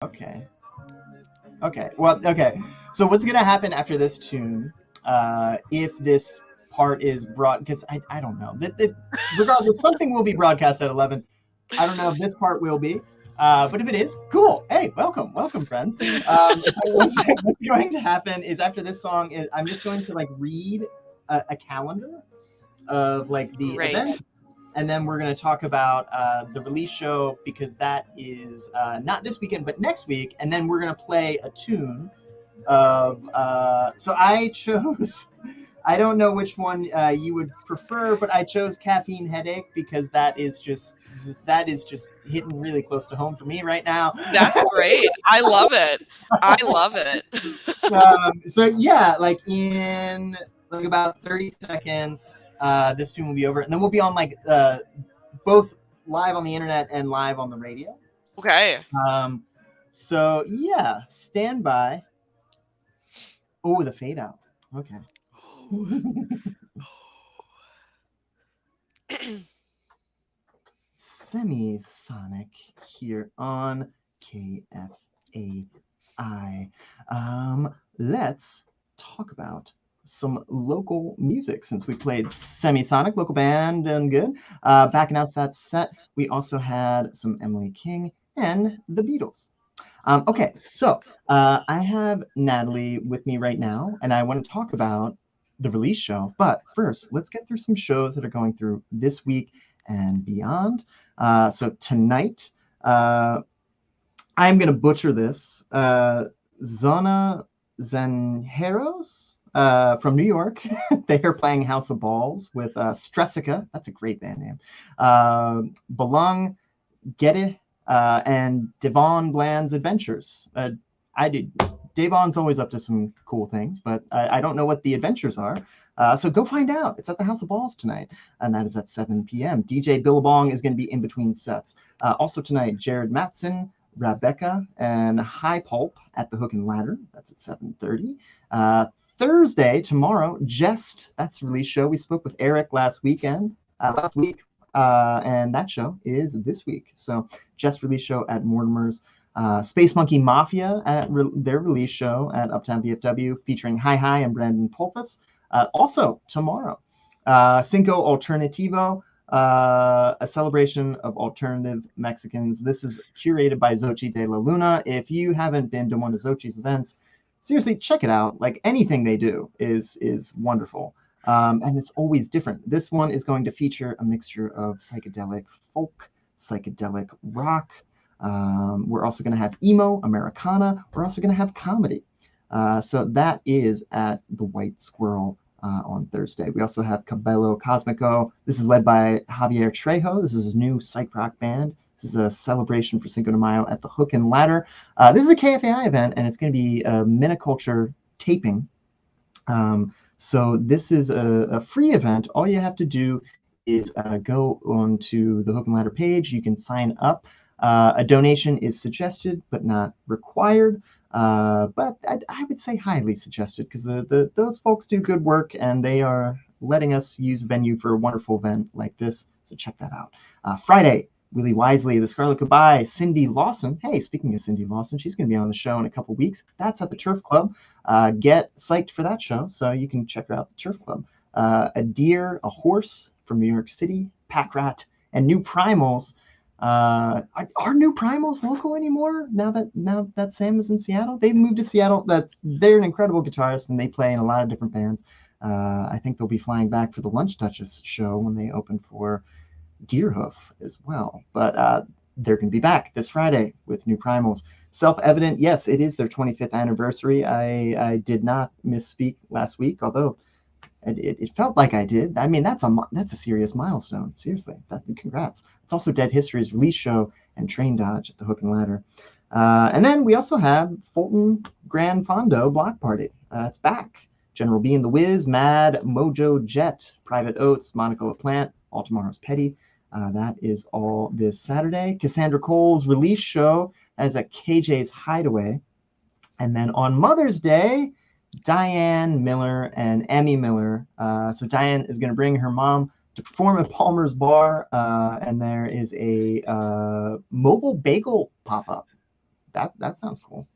Okay. Okay. Well, okay. So what's gonna happen after this tune? If this part is brought, because I don't know. Regardless, something will be broadcast at 11. I don't know if this part will be. But if it is, cool. Hey, welcome, friends. So what's going to happen is after this song is I'm just going to like read a calendar of like the Great. events, and then we're going to talk about the release show because that is not this weekend but next week, and then we're going to play a tune of so I chose I don't know which one you would prefer, but I chose Caffeine Headache because that is just hitting really close to home for me right now. That's great. I love it. I love it. So yeah, like in like about 30 seconds, this tune will be over, and then we'll be on like both live on the internet and live on the radio. Okay. Um, so yeah, stand by. Oh, the fade out. Okay. Semisonic here on KFAI. Let's talk about some local music since we played Semisonic, local band and good. Backing out that set, we also had some Emily King and the Beatles. Okay, so I have Natalie with me right now, and I want to talk about the release show. But first, let's get through some shows that are going through this week and beyond. So tonight, I'm going to butcher this. Zona Zenheros from New York. They are playing House of Balls with Stressica. That's a great band name. Belong Getty and Devon Bland's Adventures. Devon's always up to some cool things, but I don't know what the adventures are. So go find out. It's at the House of Balls tonight, and that is at 7 p.m. DJ Billabong is going to be in between sets. Also tonight, Jared Matson, Rebecca, and High Pulp at the Hook and Ladder. That's at 7:30. Thursday, tomorrow, Jest. That's the release show. We spoke with Eric last week, and that show is this week. So Jest release show at Mortimer's. Space Monkey Mafia at their release show at Uptown VFW featuring Hi Hi and Brandon Pulpus. Also tomorrow, Cinco Alternativo, a celebration of alternative Mexicans. This is curated by Xochi de la Luna. If you haven't been to one of Xochi's events, seriously, check it out. Like anything they do is wonderful. And it's always different. This one is going to feature a mixture of psychedelic folk, psychedelic rock. We're also going to have emo, Americana. We're also going to have comedy. So that is at the White Squirrel on Thursday. We also have Cabello Cosmico. This is led by Javier Trejo. This is his new psych rock band. This is a celebration for Cinco de Mayo at the Hook and Ladder. This is a KFAI event, and it's going to be a Miniculture taping. So this is a free event. All you have to do is go onto the Hook and Ladder page. You can sign up. A donation is suggested but not required. But I would say highly suggested because those folks do good work and they are letting us use a venue for a wonderful event like this. So check that out. Friday, Willie Wisely, The Scarlet Goodbye, Cindy Lawson. Hey, speaking of Cindy Lawson, she's going to be on the show in a couple weeks. That's at the Turf Club. Get psyched for that show so you can check her out at the Turf Club. A Deer, a Horse from New York City, Pack Rat, and New Primals. Are New Primals local anymore? Now that Sam is in Seattle, they moved to Seattle. They're an incredible guitarist and they play in a lot of different bands. I think they'll be flying back for the Lunch Duchess show when they open for Deerhoof as well. But they're going to be back this Friday with New Primals. Self-evident, yes, it is their 25th anniversary. I did not misspeak last week, although it felt like I did. I mean, that's a serious milestone. Seriously, congrats. It's also Dead History's release show and Train Dodge at the Hook and Ladder. And then we also have Fulton Grand Fondo Block Party. It's back. General B and the Wiz, Mad, Mojo Jet, Private Oats, Monica LaPlante, All Tomorrow's Petty. That is all this Saturday. Cassandra Cole's release show as a KJ's Hideaway. And then on Mother's Day, Diane Miller and Emmy Miller. So Diane is going to bring her mom to perform at Palmer's Bar, and there is a mobile bagel pop-up. that sounds cool.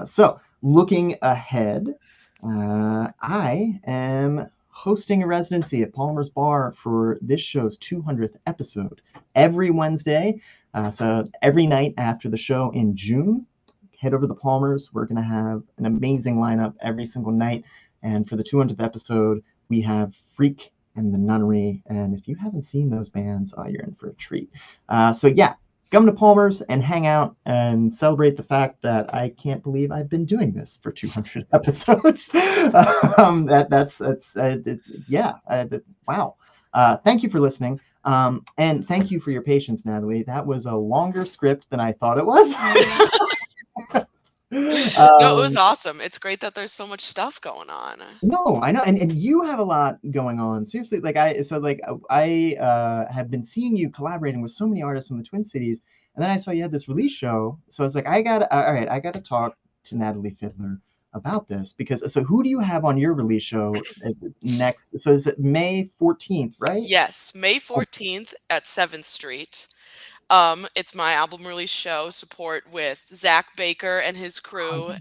So looking ahead, I am hosting a residency at Palmer's Bar for this show's 200th episode every Wednesday. So every night after the show in June, head over to Palmer's. We're going to have an amazing lineup every single night. And for the 200th episode, we have Freak and the Nunnery. And if you haven't seen those bands, you're in for a treat. So yeah, come to Palmer's and hang out and celebrate the fact that I can't believe I've been doing this for 200 episodes. Wow. Thank you for listening. And thank you for your patience, Natalie. That was a longer script than I thought it was. No, it was awesome. It's great that there's so much stuff going on. No, I know, and you have a lot going on. Seriously, I have been seeing you collaborating with so many artists in the Twin Cities, and then I saw you had this release show. So I was like, I got to talk to Natalie Fideler about this, because so who do you have on your release show next? So is it May 14th, right? Yes, May 14th at 7th Street. It's my album release show, support with Zach Baker and his crew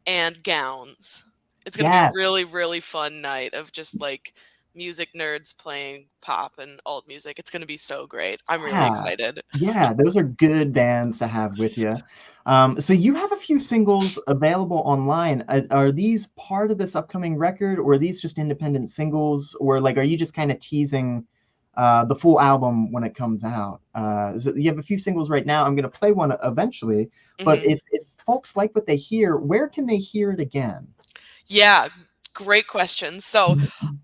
and Gowns. It's going to be a really, really fun night of just like music nerds playing pop and alt music. It's going to be so great. I'm really excited. Yeah, those are good bands to have with you. So you have a few singles available online. Are these part of this upcoming record, or are these just independent singles, or like are you just kind of teasing the full album when it comes out? So you have a few singles right now. I'm going to play one eventually, but if folks like what they hear, where can they hear it again? Yeah, great question. So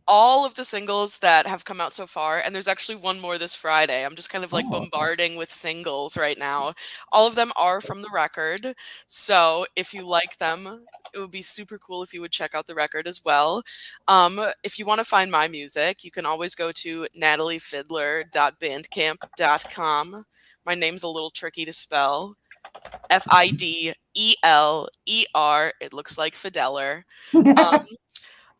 all of the singles that have come out so far, and there's actually one more this Friday. I'm just kind of like bombarding with singles right now. All of them are from the record. So if you like them, it would be super cool if you would check out the record as well. If you want to find my music, you can always go to nataliefidler.bandcamp.com. My name's a little tricky to spell. Fideler. It looks like Fideler.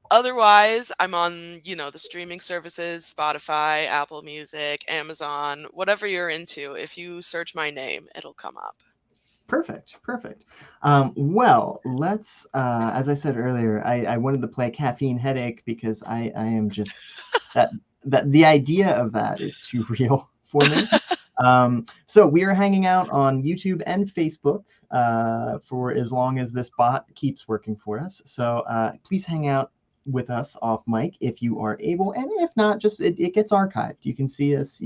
Otherwise, I'm on, the streaming services, Spotify, Apple Music, Amazon, whatever you're into. If you search my name, it'll come up. Perfect. Well, let's, as I said earlier, I wanted to play Caffeine Headache because I am just, that the idea of that is too real for me. So we are hanging out on YouTube and Facebook for as long as this bot keeps working for us. So please hang out with us off mic if you are able, and if not, just it gets archived. You can see us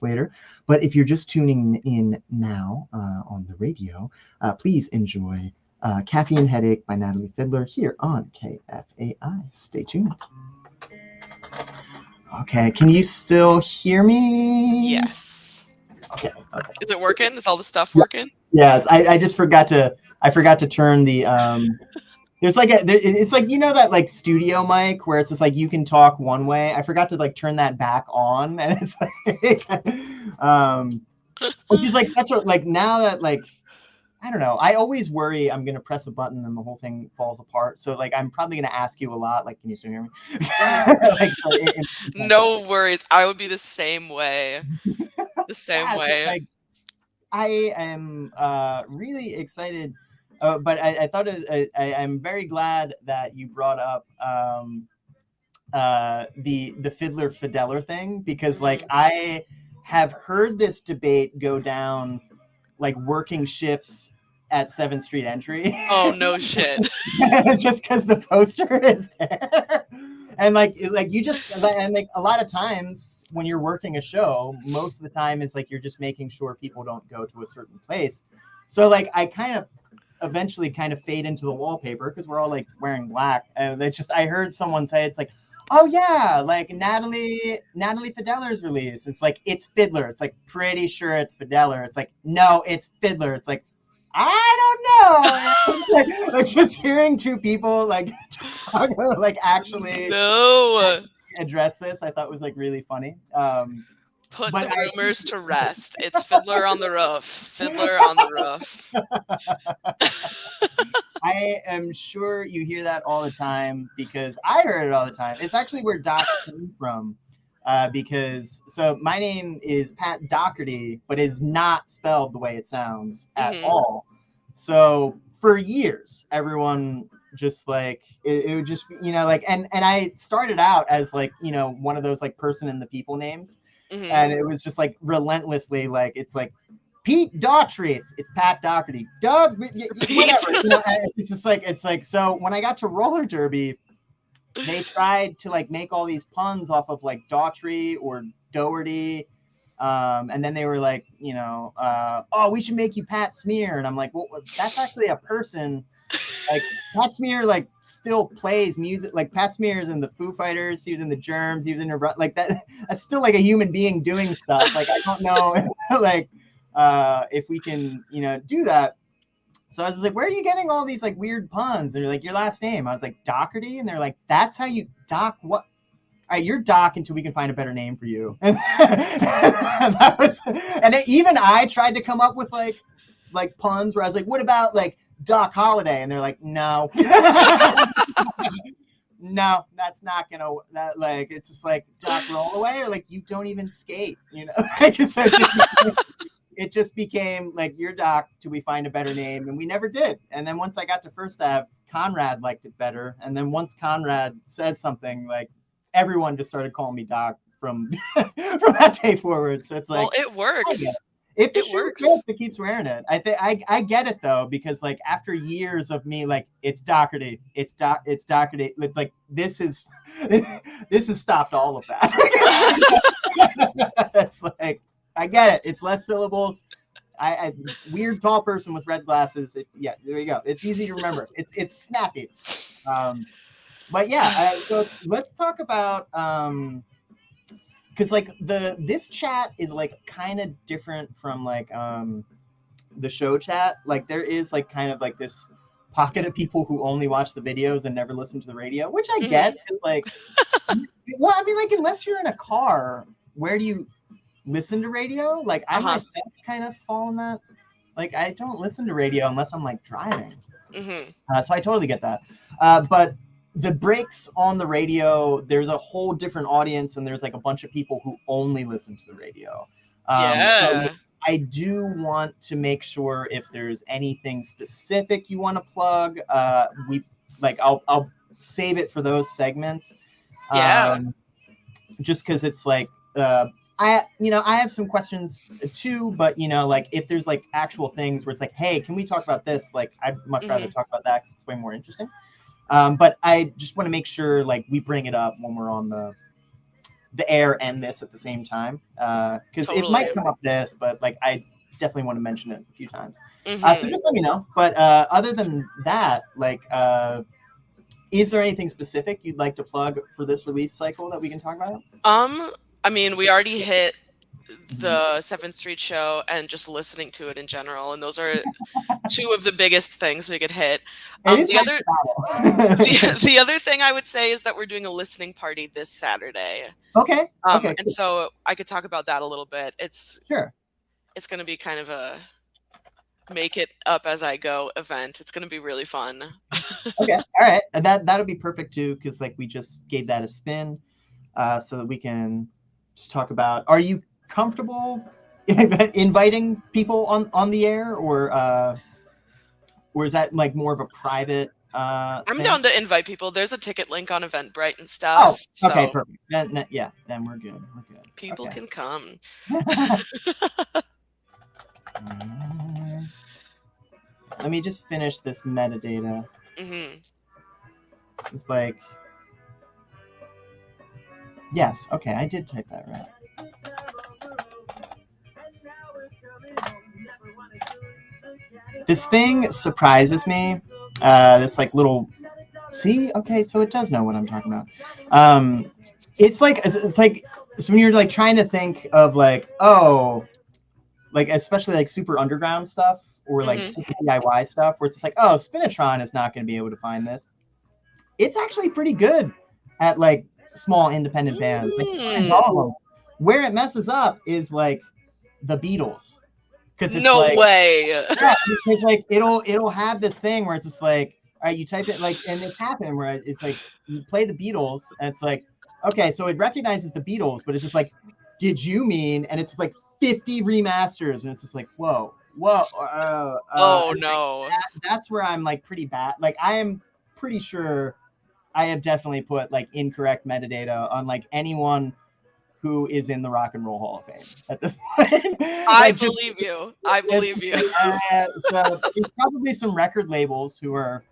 later. But if you're just tuning in now on the radio, please enjoy Caffeine Headache by Natalie Fideler here on KFAI. Stay tuned. Okay, can you still hear me? Yes. Okay. Is it working? Is all the stuff working? Yes, I just forgot to turn the there's like it's like, that like studio mic where it's just like you can talk one way. I forgot to like turn that back on, and it's like which is like such a, like, now that, like, I don't know, I always worry I'm gonna press a button and the whole thing falls apart. So like I'm probably gonna ask you a lot, like, can you still hear me? Like, no worries. I would be the same way. The same way. So, like, I am really excited. But I thought I'm very glad that you brought up the Fideler thing, because like I have heard this debate go down, like working shifts at 7th Street Entry. Oh, no shit. Just because the poster is there. And like you just, and like a lot of times when you're working a show, most of the time it's like you're just making sure people don't go to a certain place. So like I kind of eventually kind of fade into the wallpaper because we're all like wearing black, and I heard someone say, it's like, oh yeah, like Natalie Fideler's release, it's like, it's Fideler, it's like, pretty sure it's Fideler, it's like, no, it's Fideler, it's like, I don't know. like just hearing two people like talk, like actually address this, I thought was like really funny. Put the rumors to rest. It's Fideler on the roof. Fideler on the roof. I am sure you hear that all the time, because I heard it all the time. It's actually where Doc came from, because so my name is Pat Doherty, but it's not spelled the way it sounds at all. So for years, everyone just like it would just be, like and I started out as like one of those like person in the people names, and it was just like relentlessly like it's like Pete Daughtry, it's Pat Doherty, Doug, whatever. It's just like it's like so when I got to roller derby, they tried to like make all these puns off of like Daughtry or Doherty. And then they were like, oh, we should make you Pat Smear. And I'm like, well, that's actually a person. Like Pat Smear, like still plays music. Like Pat Smear is in the Foo Fighters. He was in the Germs. He was in like that. That's still like a human being doing stuff. Like I don't know, like if we can, do that. So I was like, where are you getting all these like weird puns? And they're like, your last name. I was like, Doherty. And they're like, that's how you Doc what? All right, you're Doc until we can find a better name for you. And that was, and even I tried to come up with like puns where I was like, what about like Doc Holliday? And they're like, no, no, that's not gonna. That like it's just like Doc Rollaway, or like you don't even skate, Like, so it just became like you're Doc till we find a better name, and we never did. And then once I got to First Ave, Conrad liked it better, and then once Conrad said something, like everyone just started calling me Doc from from that day forward. So it's like, well, it works. If the shoe fits, it keeps wearing it. I get it though, because like after years of me like it's Doherty, it's Doherty, it's like this has stopped all of that. It's like I get it. It's less syllables. I weird tall person with red glasses. Yeah, there you go. It's easy to remember. It's snappy. But yeah, so let's talk about because like this chat is like kind of different from like the show chat. Like there is like kind of like this pocket of people who only watch the videos and never listen to the radio, which I get is like, well, I mean, like unless you're in a car, where do you listen to radio? Like I myself kind of fall in that. Like I don't listen to radio unless I'm like driving. So I totally get that. But the breaks on the radio, there's a whole different audience, and there's like a bunch of people who only listen to the radio. So like, I do want to make sure if there's anything specific you want to plug, I'll save it for those segments. Just because it's like I have some questions too, but like if there's like actual things where it's like, hey, can we talk about this? Like I'd much rather talk about that because it's way more interesting. But I just want to make sure like we bring it up when we're on the air and this at the same time, because it might come up this, but like I definitely want to mention it a few times. So just let me know. But other than that, like, is there anything specific you'd like to plug for this release cycle that we can talk about? I mean, we already hit the 7th Street show and just listening to it in general, and those are two of the biggest things we could hit. The other thing I would say is that we're doing a listening party this Saturday. Okay. And cool. So I could talk about that a little bit. It's going to be kind of a make it up as I go event. It's going to be really fun. Okay. All right. That'll be perfect too, because like we just gave that a spin, so that we can just talk about. Are you comfortable inviting people on the air, or is that like more of a private I'm thing? down to invite people. There's a ticket link on Eventbrite and stuff. Oh, okay, perfect. Then we're good. People can come. Let me just finish this metadata. This is like, yes, okay, I did type that right. This thing surprises me. This like little, see, okay, so it does know what I'm talking about. It's like so when you're like trying to think of like, oh, like especially like super underground stuff or like super DIY stuff, where it's like, oh, Spinatron is not going to be able to find this. It's actually pretty good at like small independent bands. Like, where it messes up is like the Beatles. No way. Yeah, because like it'll have this thing where it's just like, all right, you type it like, and it's happened where it's like you play the Beatles and it's like, okay, so it recognizes the Beatles, but it's just like, did you mean? And it's like 50 remasters, and it's just like, whoa, Well, Oh no. that's where I'm like pretty bad. Like I am pretty sure I have definitely put like incorrect metadata on like anyone who is in the Rock and Roll Hall of Fame at this point. I Like just believe you. I believe you. so there's probably some record labels who are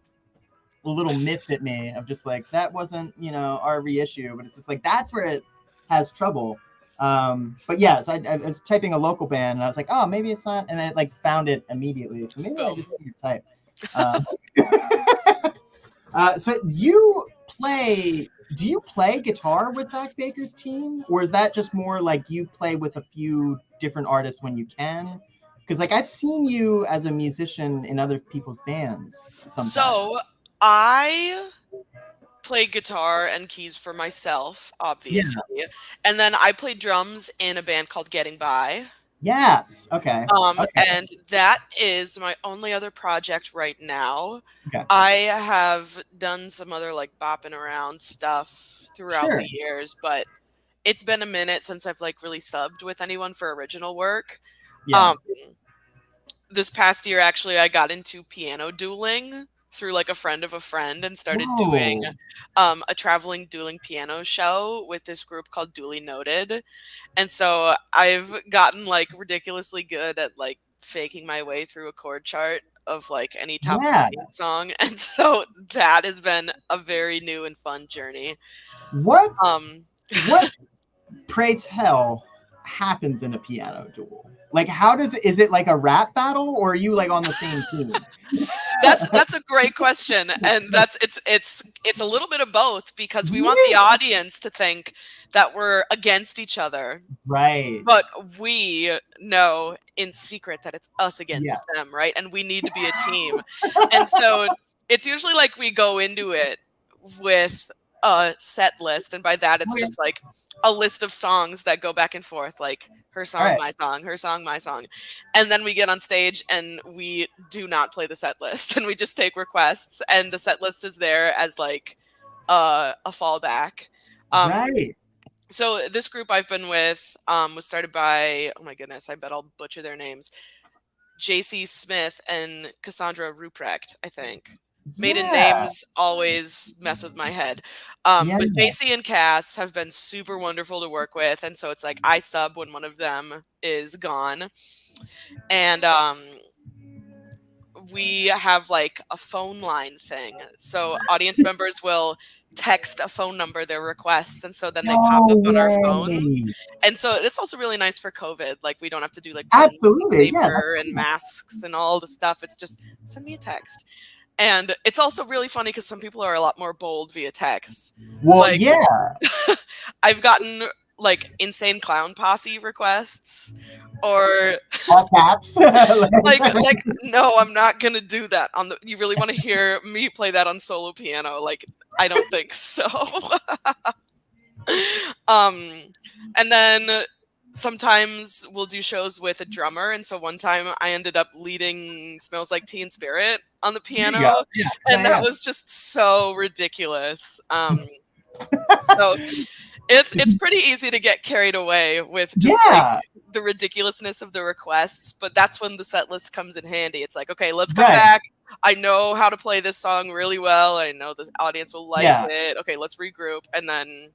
a little miffed at me of just like that wasn't our reissue, but it's just like that's where it has trouble. But yeah, so I was typing a local band and I was like, oh, maybe it's not, and then it like found it immediately. So maybe I Boom. just need to type. So do you play guitar with Zach Baker's team, or is that just more like you play with a few different artists when you can? Because like I've seen you as a musician in other people's bands sometimes. So I play guitar and keys for myself, obviously. Yeah. And then I play drums in a band called Getting By. Yes. Okay. And that is my only other project right now. Okay. I have done some other like bopping around stuff throughout the years, but it's been a minute since I've like really subbed with anyone for original work. Yeah. This past year, actually, I got into piano dueling through like a friend of a friend and started doing a traveling dueling piano show with this group called Duly Noted. And so I've gotten like ridiculously good at like faking my way through a chord chart of like any top 40 song. And so that has been a very new and fun journey. What pray tell happens in a piano duel? Like is it like a rap battle, or are you like on the same team? That's a great question, and it's a little bit of both, because we want the audience to think that we're against each other, right? But we know in secret that it's us against them, right? And we need to be a team. And so it's usually like we go into it with a set list, and by that it's just like a list of songs that go back and forth, like her song, my song, her song, my song. And then we get on stage and we do not play the set list, and we just take requests, and the set list is there as like a fallback. Right. So this group I've been with was started by, oh my goodness, I bet I'll butcher their names, JC Smith and Cassandra Ruprecht, I think. Maiden names always mess with my head. But JC and Cass have been super wonderful to work with. And so it's like I sub when one of them is gone. And we have like a phone line thing. So audience members will text a phone number their requests, and so then they pop up on our phones. And so it's also really nice for COVID. Like we don't have to do like paper and masks and all the stuff. It's just send me a text. And it's also really funny because some people are a lot more bold via text. Well, like, I've gotten like insane clown posse requests, or all caps. like no, I'm not gonna do that on the. You really want to hear me play that on solo piano? Like I don't think so. And then sometimes we'll do shows with a drummer, and so one time I ended up leading Smells Like Teen Spirit on the piano, and that was just so ridiculous. So it's pretty easy to get carried away with just like the ridiculousness of the requests, but that's when the set list comes in handy. It's like, okay, let's come back. I know how to play this song really well. I know the audience will like it. Okay, let's regroup. And then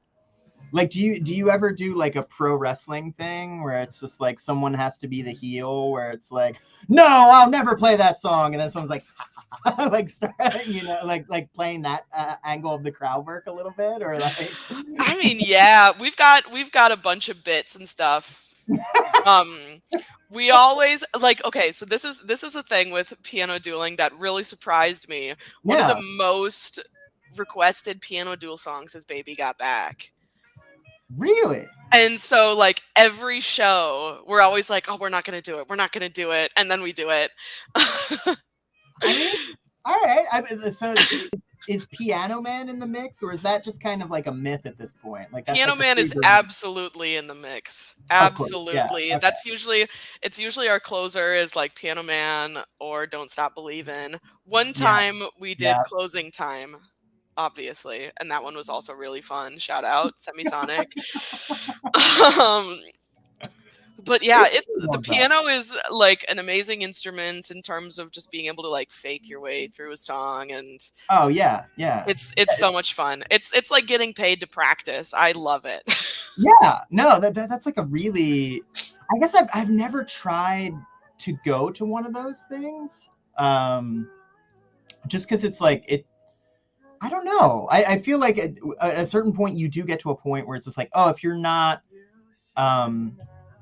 like, do you ever do like a pro wrestling thing where it's just like someone has to be the heel, where it's like, no, I'll never play that song, and then someone's like like start, like playing that angle of the crowd work a little bit, or like I mean, yeah, we've got a bunch of bits and stuff. We always like, okay, so this is a thing with piano dueling that really surprised me. One of the most requested piano duel songs is Baby Got Back. Really? And so like every show we're always like, oh, we're not gonna do it, and then we do it. I mean, all right. So is Piano Man in the mix, or is that just kind of like a myth at this point? Like Piano Man is absolutely in the mix. Absolutely. Yeah. That's usually our closer is like Piano Man or Don't Stop Believin'. One time we did Closing Time, obviously, and that one was also really fun. Shout out Semisonic. But yeah, It's the warms up. piano is like an amazing instrument in terms of just being able to like fake your way through a song, and Oh yeah, yeah. it's so much fun. It's like getting paid to practice. I love it. Yeah, no, that's like a really. I guess I've never tried to go to one of those things, just because it's like it. I don't know. I feel like at a certain point you do get to a point where it's just like, oh, if you're not um,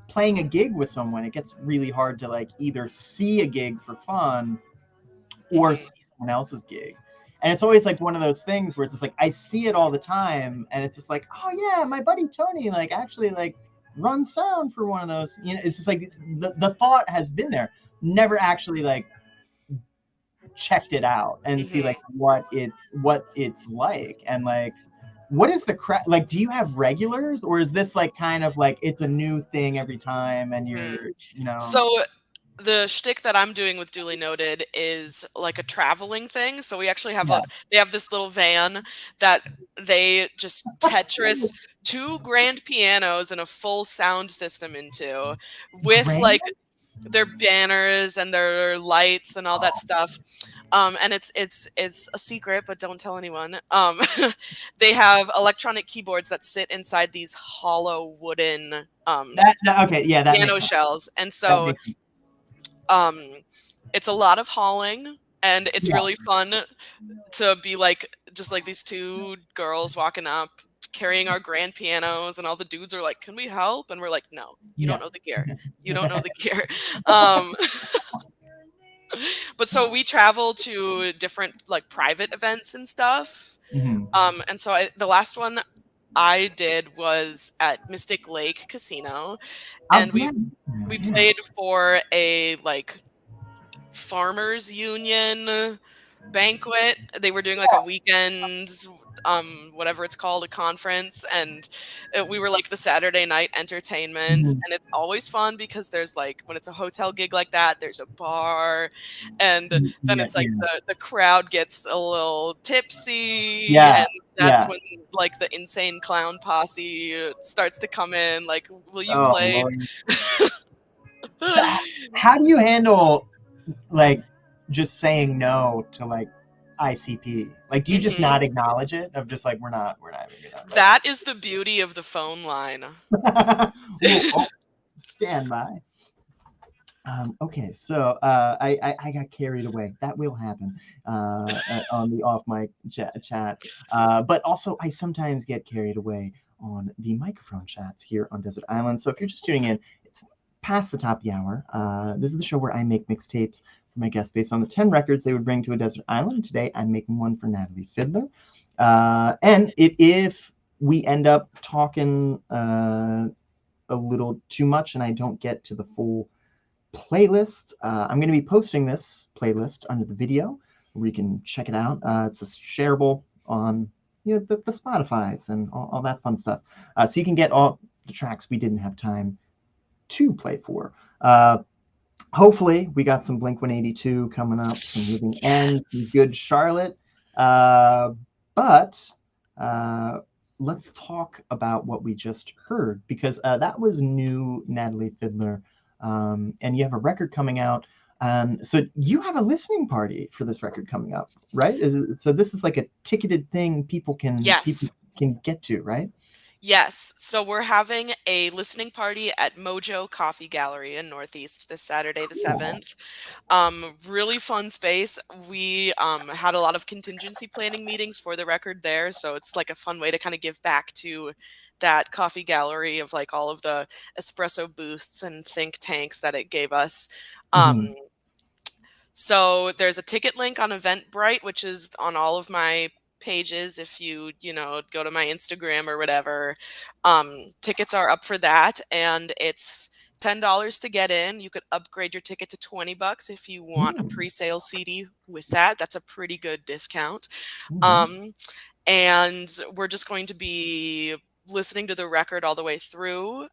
playing a gig with someone, it gets really hard to like either see a gig for fun or Mhm. see someone else's gig. And it's always like one of those things where it's just like I see it all the time, and it's just like, oh yeah, my buddy Tony like actually like runs sound for one of those. You know, it's just like the thought has been there, never actually like checked it out and see Mhm. like what it's like, and like what is the like do you have regulars, or is this like kind of like it's a new thing every time and Hmm. you're you know So the shtick that I'm doing with Duly Noted is like a traveling thing. So we actually have yeah they have this little van that they just Tetris two grand pianos and a full sound system into, with grand like their banners and their lights and all that stuff. And it's a secret, but don't tell anyone. They have electronic keyboards that sit inside these hollow wooden okay, yeah, that makes piano sense. shells, and That so makes sense. um it's a lot of hauling, and it's Yeah, really fun to be like just like these two girls walking up carrying our grand pianos, and all the dudes are like, can we help? And we're like, no, you don't no. know the gear, you don't know the gear. um but so we travel to different like private events and stuff. Mhm. And so the last one I did was at Mystic Lake Casino, and Yeah, we yeah. played for a like farmers union banquet. They were doing like a weekend, whatever it's called, a conference, and we were like the Saturday night entertainment. Mhm. And it's always fun because there's like when it's a hotel gig like that, there's a bar, and then Yeah, it's like yeah, the crowd gets a little tipsy, yeah, and that's yeah. when like the insane clown posse starts to come in. Like, will you Oh play? Lord. So how do you handle like just saying no to like ICP? Like, do you just Hmm. not acknowledge it? Of just like we're not even gonna like. That is the beauty of the phone line. Ooh, oh, stand by. Okay, so I got carried away. That will happen on the off mic chat. But also, I sometimes get carried away on the microphone chats here on Desert Island. So if you're just tuning in, it's past the top of the hour. This is the show where I make mixtapes for my guests based on the 10 records they would bring to a desert island. Today, I'm making one for Natalie Fideler. And if we end up talking a little too much and I don't get to the full playlist. I'm going to be posting this playlist under the video where you can check it out. It's shareable on the Spotify's and all that fun stuff. So you can get all the tracks we didn't have time to play for. Hopefully, we got some Blink 182 coming up, some Living End, some Yes. good Charlotte. But let's talk about what we just heard, because that was new Natalie Fideler. And you have a record coming out. So you have a listening party for this record coming up, right? So this is like a ticketed thing people Yes. can get to, right? Yes. So we're having a listening party at Mojo Coffee Gallery in Northeast this Saturday the Cool. 7th. Really fun space. We had a lot of contingency planning meetings for the record there, so it's like a fun way to kind of give back to that coffee gallery of like all of the espresso boosts and think tanks that it gave us. Um, Mhm. So there's a ticket link on Eventbrite, which is on all of my pages. If you go to my Instagram or whatever, tickets are up for that, and it's $10 to get in. You could upgrade your ticket to $20 if you want a Mm, pre-sale CD with that. That's a pretty good discount. mhm. Um, and we're just going to be listening to the record all the way through.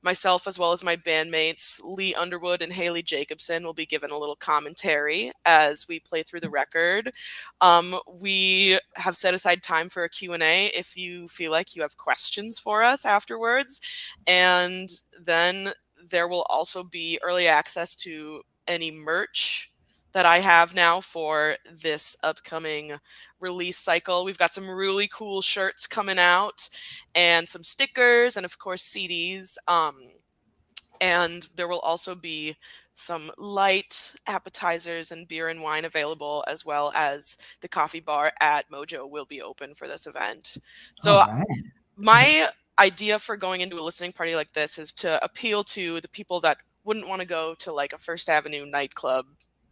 Myself, as well as my bandmates Lee Underwood and Haley Jacobson, will be given a little commentary as we play through the record. We have set aside time for a Q&A if you feel like you have questions for us afterwards, and then there will also be early access to any merch that I have now for this upcoming release cycle. We've got some really cool shirts coming out and some stickers and of course CDs. And there will also be some light appetizers and beer and wine available, as well as the coffee bar at Mojo will be open for this event. So All right. my idea for going into a listening party like this is to appeal to the people that wouldn't want to go to like a First Avenue nightclub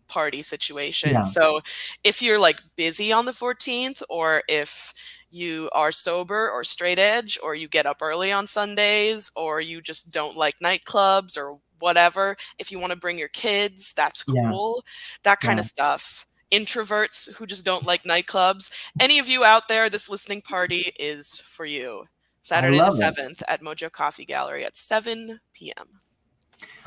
party situation. Yeah. So if you're like busy on the 14th, or if you are sober or straight edge, or you get up early on Sundays, or you just don't like nightclubs or whatever, if you want to bring your kids, that's cool. That kind of stuff. Introverts who just don't like nightclubs. Any of you out there, this listening party is for you. Saturday the 7th at Mojo Coffee Gallery at 7 p.m.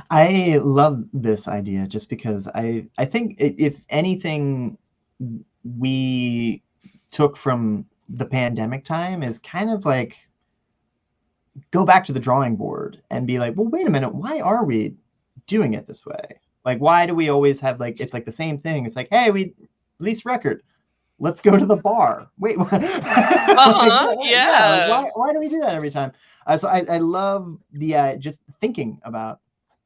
I love this idea just because I think if anything we took from the pandemic time is kind of like go back to the drawing board and be like, well, wait a minute, why are we doing it this way? Like, why do we always have like, it's like the same thing. It's like, hey, we released record. Let's go to the bar. Wait, what? Yeah. Why do we do that every time? So I love the just thinking about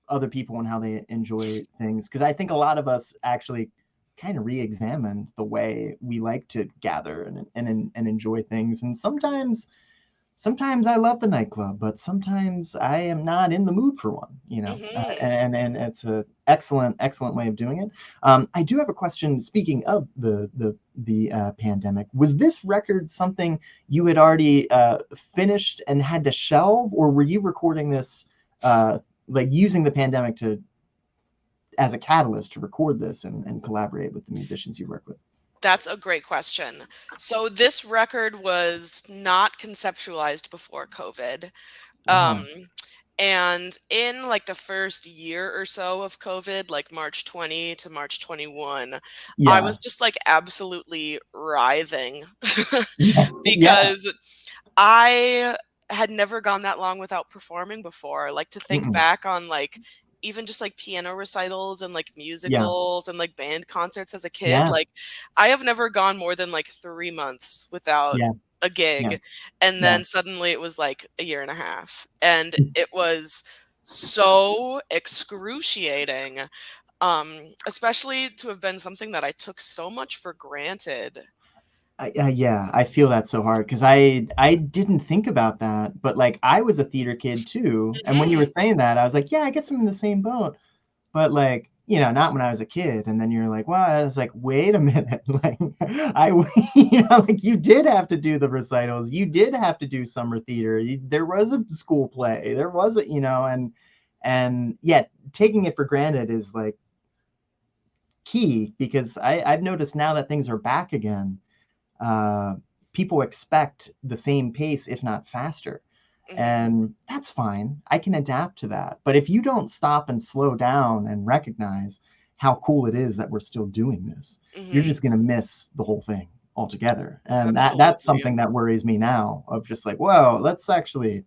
other people and how they enjoy things, because I think a lot of us actually kind of re-examine the way we like to gather and enjoy things. And sometimes I love the nightclub, but sometimes I am not in the mood for one, you know. And it's an excellent way of doing it. I do have a question. Speaking of the pandemic, was this record something you had already finished and had to shelve, or were you recording this like using the pandemic as a catalyst to record this and collaborate with the musicians you work with? That's a great question. So this record was not conceptualized before COVID. And in like the first year or so of COVID, like March 20 to March 21, I was just like absolutely writhing because I had never gone that long without performing before. Like, to think back on like even just like piano recitals and like musicals and like band concerts as a kid, like I have never gone more than like 3 months without a gig. And then suddenly it was like a year and a half, and it was so excruciating, especially to have been something that I took so much for granted. Yeah, I feel that so hard, because I didn't think about that, but like I was a theater kid too, and when you were saying that, I was like, yeah, I guess I'm in the same boat, but like, you know, not when I was a kid. And then you're like, well, I was like, wait a minute, like you know, like you did have to do the recitals, you did have to do summer theater, there was a school play, there was a, you know, and yeah, taking it for granted is like key, because I've noticed now that things are back again. People expect the same pace, if not faster. And that's fine. I can adapt to that. But if you don't stop and slow down and recognize how cool it is that we're still doing this, you're just going to miss the whole thing altogether. And that's something that worries me now, of just like, whoa, let's actually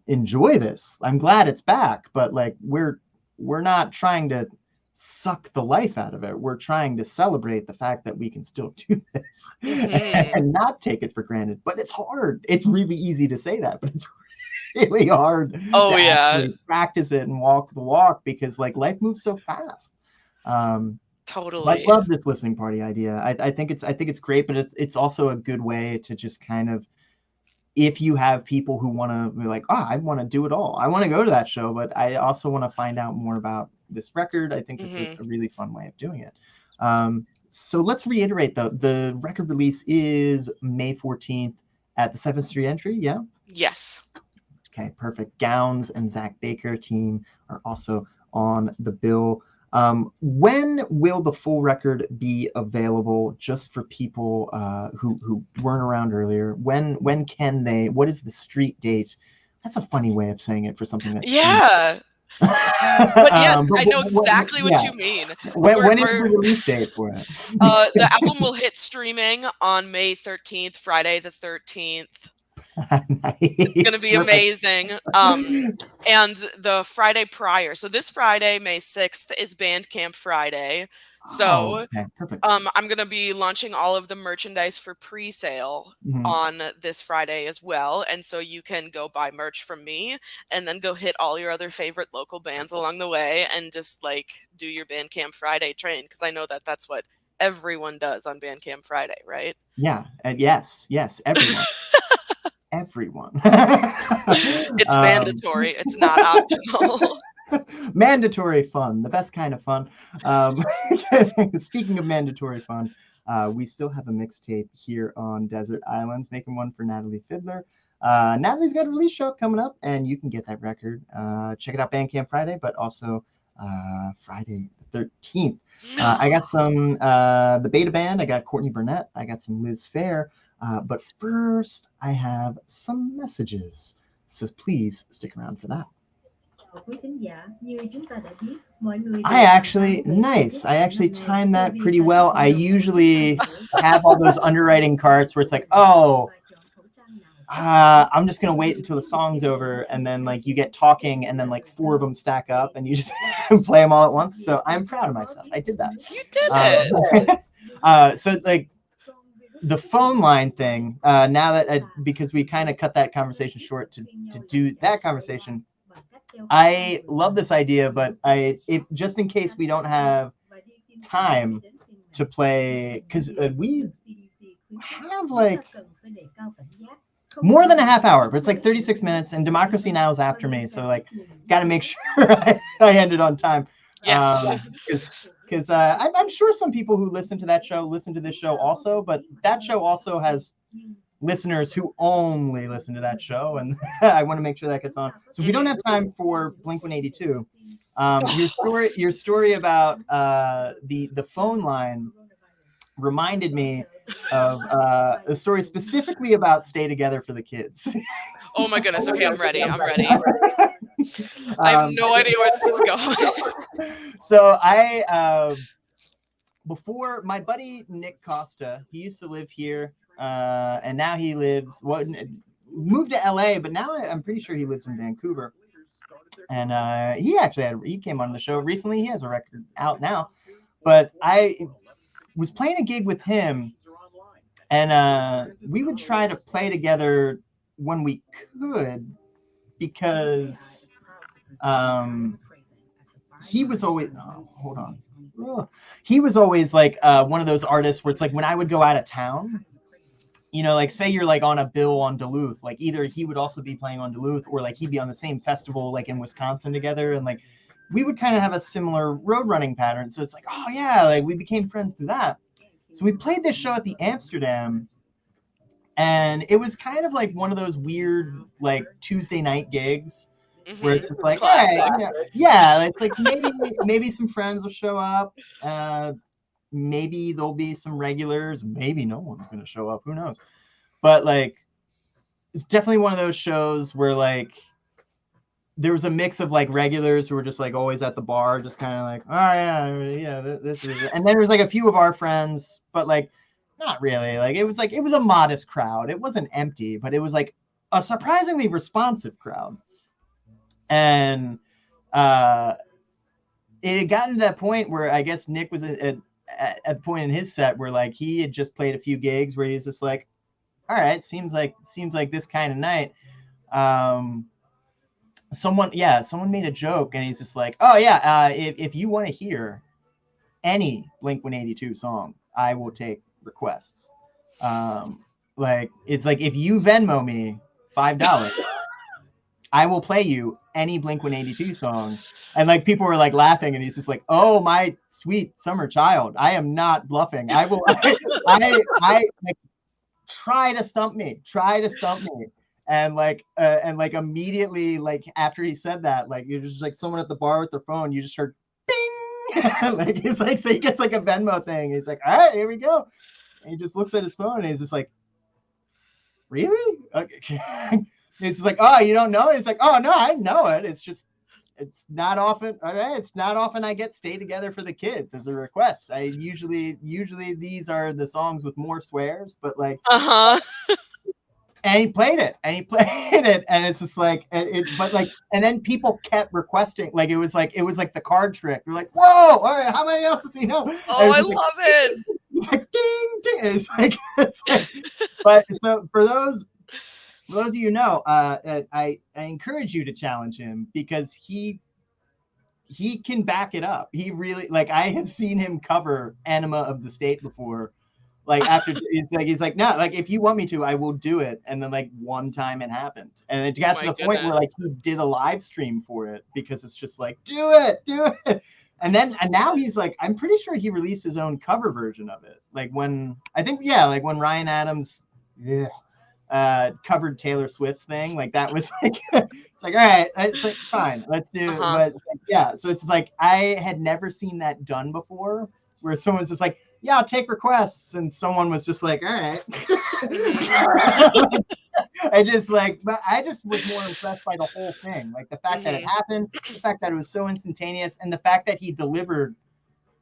enjoy this. I'm glad it's back, but like we're not trying to suck the life out of it. We're trying to celebrate the fact that we can still do this and not take it for granted. But it's hard. It's really easy to say that, but it's really hard to actually practice it and walk the walk, because like life moves so fast. Totally. I love this listening party idea. I think it's great, but it's also a good way to just kind of, if you have people who want to be like, oh, I want to do it all, I want to go to that show, but I also want to find out more about this record, I think it's a really fun way of doing it. So let's reiterate, though. The record release is May 14th at the 7th Street Entry, yeah? Yes. Okay, perfect. Gowns and Zach Baker team are also on the bill. When will the full record be available, just for people who weren't around earlier? When can they, what is the street date? That's a funny way of saying it for something that but yes, I know exactly what you mean. When is the release date for it? The album will hit streaming on May 13th, Friday the 13th. Nice. It's going to be Perfect. amazing. And the Friday prior, so this Friday, May 6th, is Bandcamp Friday. So okay, perfect. I'm going to be launching all of the merchandise for pre-sale on this Friday as well. And so you can go buy merch from me and then go hit all your other favorite local bands along the way and just like do your Bandcamp Friday train. Because I know that that's what everyone does on Bandcamp Friday, right? Yeah, and yes, everyone. Everyone. It's mandatory. It's not optional. Mandatory fun, the best kind of fun. Speaking of mandatory fun, we still have a mixtape here on Desert Islands, making one for Natalie Fideler. Natalie's got a release show coming up, and you can get that record. Check it out Bandcamp Friday, but also Friday the 13th. I got some the Beta Band. I got Courtney Burnett. I got some Liz Fair. But first, I have some messages. So please stick around for that. I actually timed that pretty well. I usually have all those underwriting carts where it's like, oh, I'm just gonna wait until the song's over, and then like you get talking, and then like 4 of them stack up, and you just play them all at once. So I'm proud of myself. I did that. You did it. So like the phone line thing. Now that because we kind of cut that conversation short to do that conversation. I love this idea, but if just in case we don't have time to play, because we have like more than a half hour, but it's like 36 minutes, and Democracy Now! Is after me, so like got to make sure I end it on time. Yes. Because I'm sure some people who listen to that show listen to this show also, but that show also has listeners who only listen to that show, and I want to make sure that gets on. So if we don't have time for Blink-182, your story about the phone line reminded me of a story specifically about Stay Together for the Kids. Oh my goodness. Okay, I'm ready. I have no idea where this is going. So before, my buddy Nick Costa, he used to live here, and now he moved to LA, but now I'm pretty sure he lives in Vancouver. And he came on the show recently. He has a record out now, but I was playing a gig with him, and we would try to play together when we could, because he was always he was always like one of those artists where it's like when I would go out of town, you know, like say you're like on a bill on Duluth, like either he would also be playing on Duluth, or like he'd be on the same festival like in Wisconsin together, and like we would kind of have a similar road running pattern. So it's like, oh yeah, like we became friends through that. So we played this show at the Amsterdam, and it was kind of like one of those weird like Tuesday night gigs where it's just like, hey, yeah, it's like maybe some friends will show up, maybe there'll be some regulars, maybe no one's gonna show up, who knows? But like, it's definitely one of those shows where like there was a mix of like regulars who were just like always at the bar, just kind of like, oh yeah, this is it. And then there was like a few of our friends, but like not really. Like it was a modest crowd. It wasn't empty, but it was like a surprisingly responsive crowd. And it had gotten to that point where I guess Nick was at the point in his set where like he had just played a few gigs where he's just like, all right, seems like this kind of night. Someone made a joke, and he's just like, oh yeah, if you want to hear any Blink-182 song, I will take requests. Like it's like if you Venmo me $5, I will play you any Blink-182 song. And like people were like laughing, and he's just like, oh my sweet summer child, I am not bluffing. I will I like, try to stump me. And like immediately, like after he said that, like you're just like someone at the bar with their phone, you just heard bing. Like it's like, so he gets like a Venmo thing. He's like, all right, here we go. And he just looks at his phone, and he's just like, really? Okay. He's just like, oh, you don't know? He's like, oh no, I know it. It's not often. All right, it's not often I get Stay Together for the Kids as a request. I usually these are the songs with more swears, but like, And he played it, and it's just like but like, and then people kept requesting, like it was like the card trick. They're like, "Whoa, all right, how many else does he know?" Oh, I love it. It's like ding, ding. It's like, but so for those of you who know, I encourage you to challenge him, because he can back it up. He really, like, I have seen him cover "Enema of the State" before. Like, after he's like, no, like, if you want me to, I will do it. And then like one time it happened, and it got to the point where like he did a live stream for it, because it's just like, do it. And now he's like, I'm pretty sure he released his own cover version of it. Like when when Ryan Adams covered Taylor Swift's thing, like that was like, it's like, all right, it's like, fine, let's do it. But like, yeah, so it's like, I had never seen that done before, where someone's just like, yeah, I'll take requests, and someone was just like, all right. I just was more impressed by the whole thing, like the fact that it happened, the fact that it was so instantaneous, and the fact that he delivered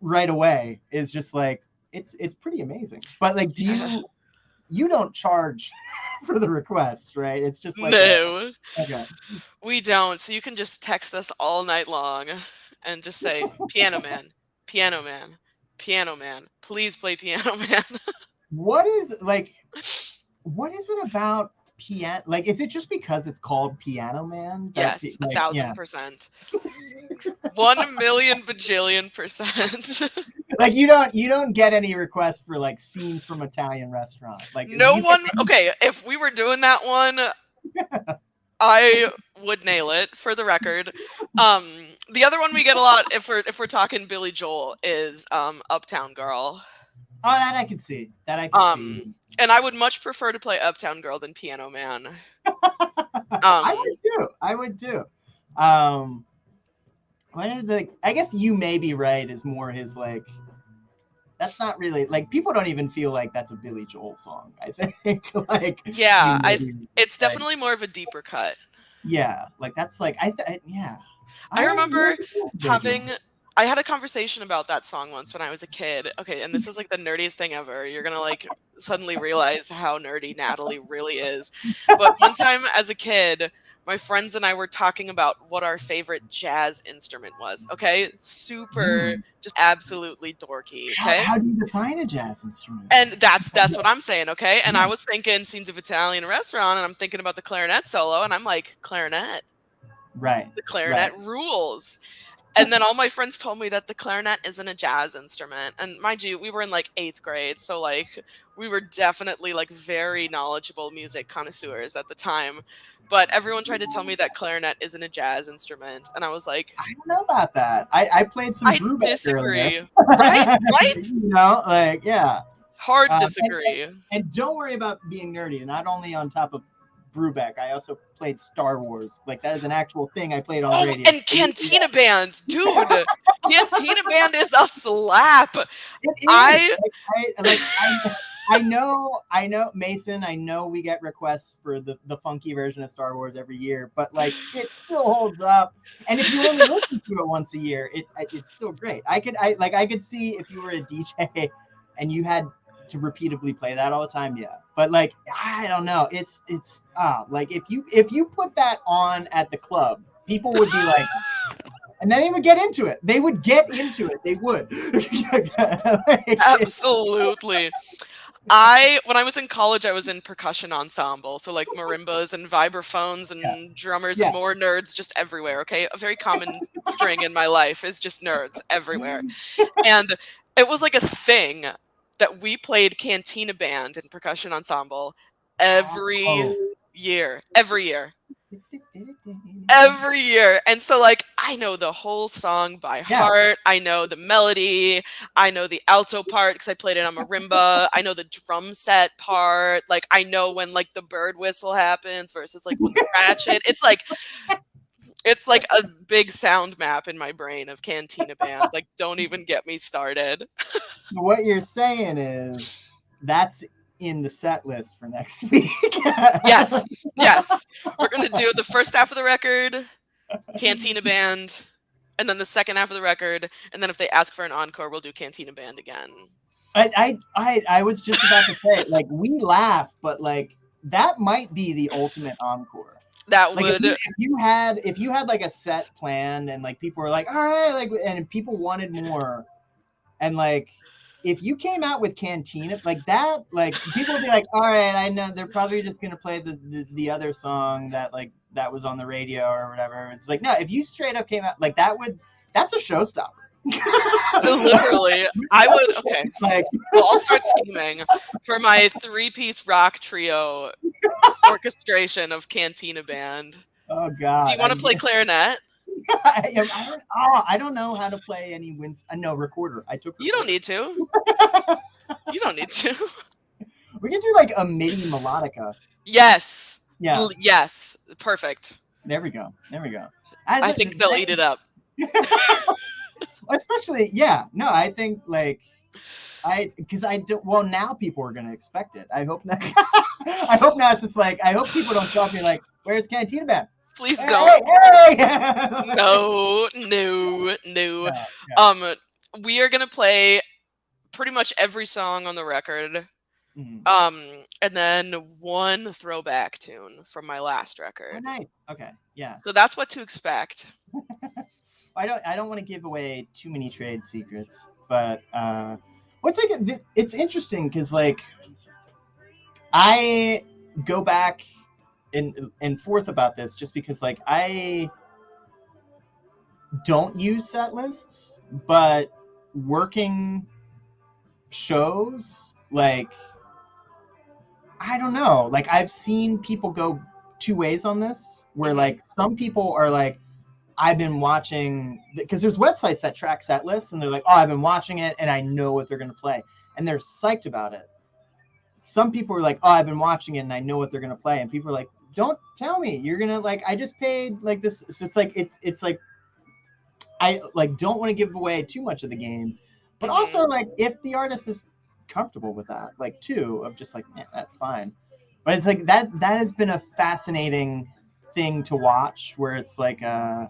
right away is just like, it's pretty amazing. But like, you don't charge for the requests, right? It's just like, no, okay, we don't. So you can just text us all night long and just say, "Piano Man, Piano Man, Piano Man, please play Piano Man." What is it about piano? Like, is it just because it's called Piano Man? Yes, 1,000%. 1,000,000 bajillion %. Like, you don't get any requests for like scenes from Italian restaurant. Like, no one. Okay, if we were doing that one, I would nail it, for the record. The other one we get a lot, if we're talking Billy Joel, is Uptown Girl. Oh, that I can see. See. And I would much prefer to play Uptown Girl than Piano Man. I would too. I guess You May Be Right is more his, like, that's not really, like, people don't even feel like that's a Billy Joel song, I think. Like, yeah, it's definitely more of a deeper cut. Yeah, like, that's like, I remember I had a conversation about that song once when I was a kid. Okay, and this is like the nerdiest thing ever. You're gonna like suddenly realize how nerdy Natalie really is. But one time as a kid, my friends and I were talking about what our favorite jazz instrument was. Okay, super, just absolutely dorky. Okay, how do you define a jazz instrument? And that's what I'm saying. Okay, and I was thinking Scenes of Italian Restaurant, and I'm thinking about the clarinet solo, and I'm like, clarinet, right? The clarinet rules. And then all my friends told me that the clarinet isn't a jazz instrument. And mind you, we were in like 8th grade. So like we were definitely like very knowledgeable music connoisseurs at the time. But everyone tried to tell me that clarinet isn't a jazz instrument. And I was like, I don't know about that. I played some Brubeck. I disagree. Earlier. Right? You know, like, yeah. Hard disagree. And don't worry about being nerdy. Not only on top of Brubeck, I also played Star Wars. Like, that is an actual thing I played on the radio. And Cantina Band, dude. Cantina Band is a slap. It is. I know, Mason, I know we get requests for the funky version of Star Wars every year, but like, it still holds up. And if you only listen to it once a year, it's still great. I could see if you were a DJ and you had to repeatedly play that all the time, yeah. But like, I don't know, it's like, if you put that on at the club, people would be like, and then they would get into it. They would. Absolutely. When I was in college, I was in percussion ensemble, so like marimbas and vibraphones and drummers and more nerds just everywhere. Okay, a very common string in my life is just nerds everywhere, and it was like a thing that we played Cantina Band in percussion ensemble every year. And so like, I know the whole song by heart. I know the melody. I know the alto part because I played it on marimba. I know the drum set part. Like, I know when like the bird whistle happens versus like when the ratchet. It's like a big sound map in my brain of Cantina Band. Like, don't even get me started. What you're saying is that's in the set list for next week. Yes. We're going to do the first half of the record, Cantina Band, and then the second half of the record, and then if they ask for an encore, we'll do Cantina Band again. I was just about to say, like, we laugh, but like, that might be the ultimate encore. That Like would. if you had like a set planned and like people were like, all right, like, and people wanted more, and like if you came out with Cantina like that, like people would be like, all right, I know they're probably just gonna play the other song that like that was on the radio or whatever. It's like, no, if you straight up came out like that, that's a showstopper. Literally, I would. Okay, Like, well, I'll start scheming for my 3-piece rock trio orchestration of Cantina Band. oh god, Do you want to play clarinet? I don't know how to play any no recorder. I took recorder. You don't need to. You don't need to. We can do like a MIDI melodica. Yes. Yeah. Yes. Perfect. There we go. I think they'll eat it up. Especially, yeah. No, I think like because I don't. Well, now people are gonna expect it. I hope not. I hope not. It's just like I hope people don't show up and be like, "Where's Cantina Band?" Please don't. Hey! No. Yeah. We are gonna play pretty much every song on the record. Mm-hmm. And then one throwback tune from my last record. Oh, nice. Okay. Yeah. So that's what to expect. I don't want to give away too many trade secrets, but it's interesting because like I go back and forth about this just because like I don't use set lists, but working shows like I don't know, like I've seen people go two ways on this where like some people are like, I've been watching, because there's websites that track set lists and they're like, oh, I've been watching it and I know what they're going to play. And they're psyched about it. Some people are like, oh, I've been watching it and I know what they're going to play. And people are like, don't tell me. You're going to like, I just paid like this. So it's like, I like don't want to give away too much of the game. But also like if the artist is comfortable with that, like too, of just like, yeah, that's fine. But it's like that has been a fascinating thing to watch where it's like I've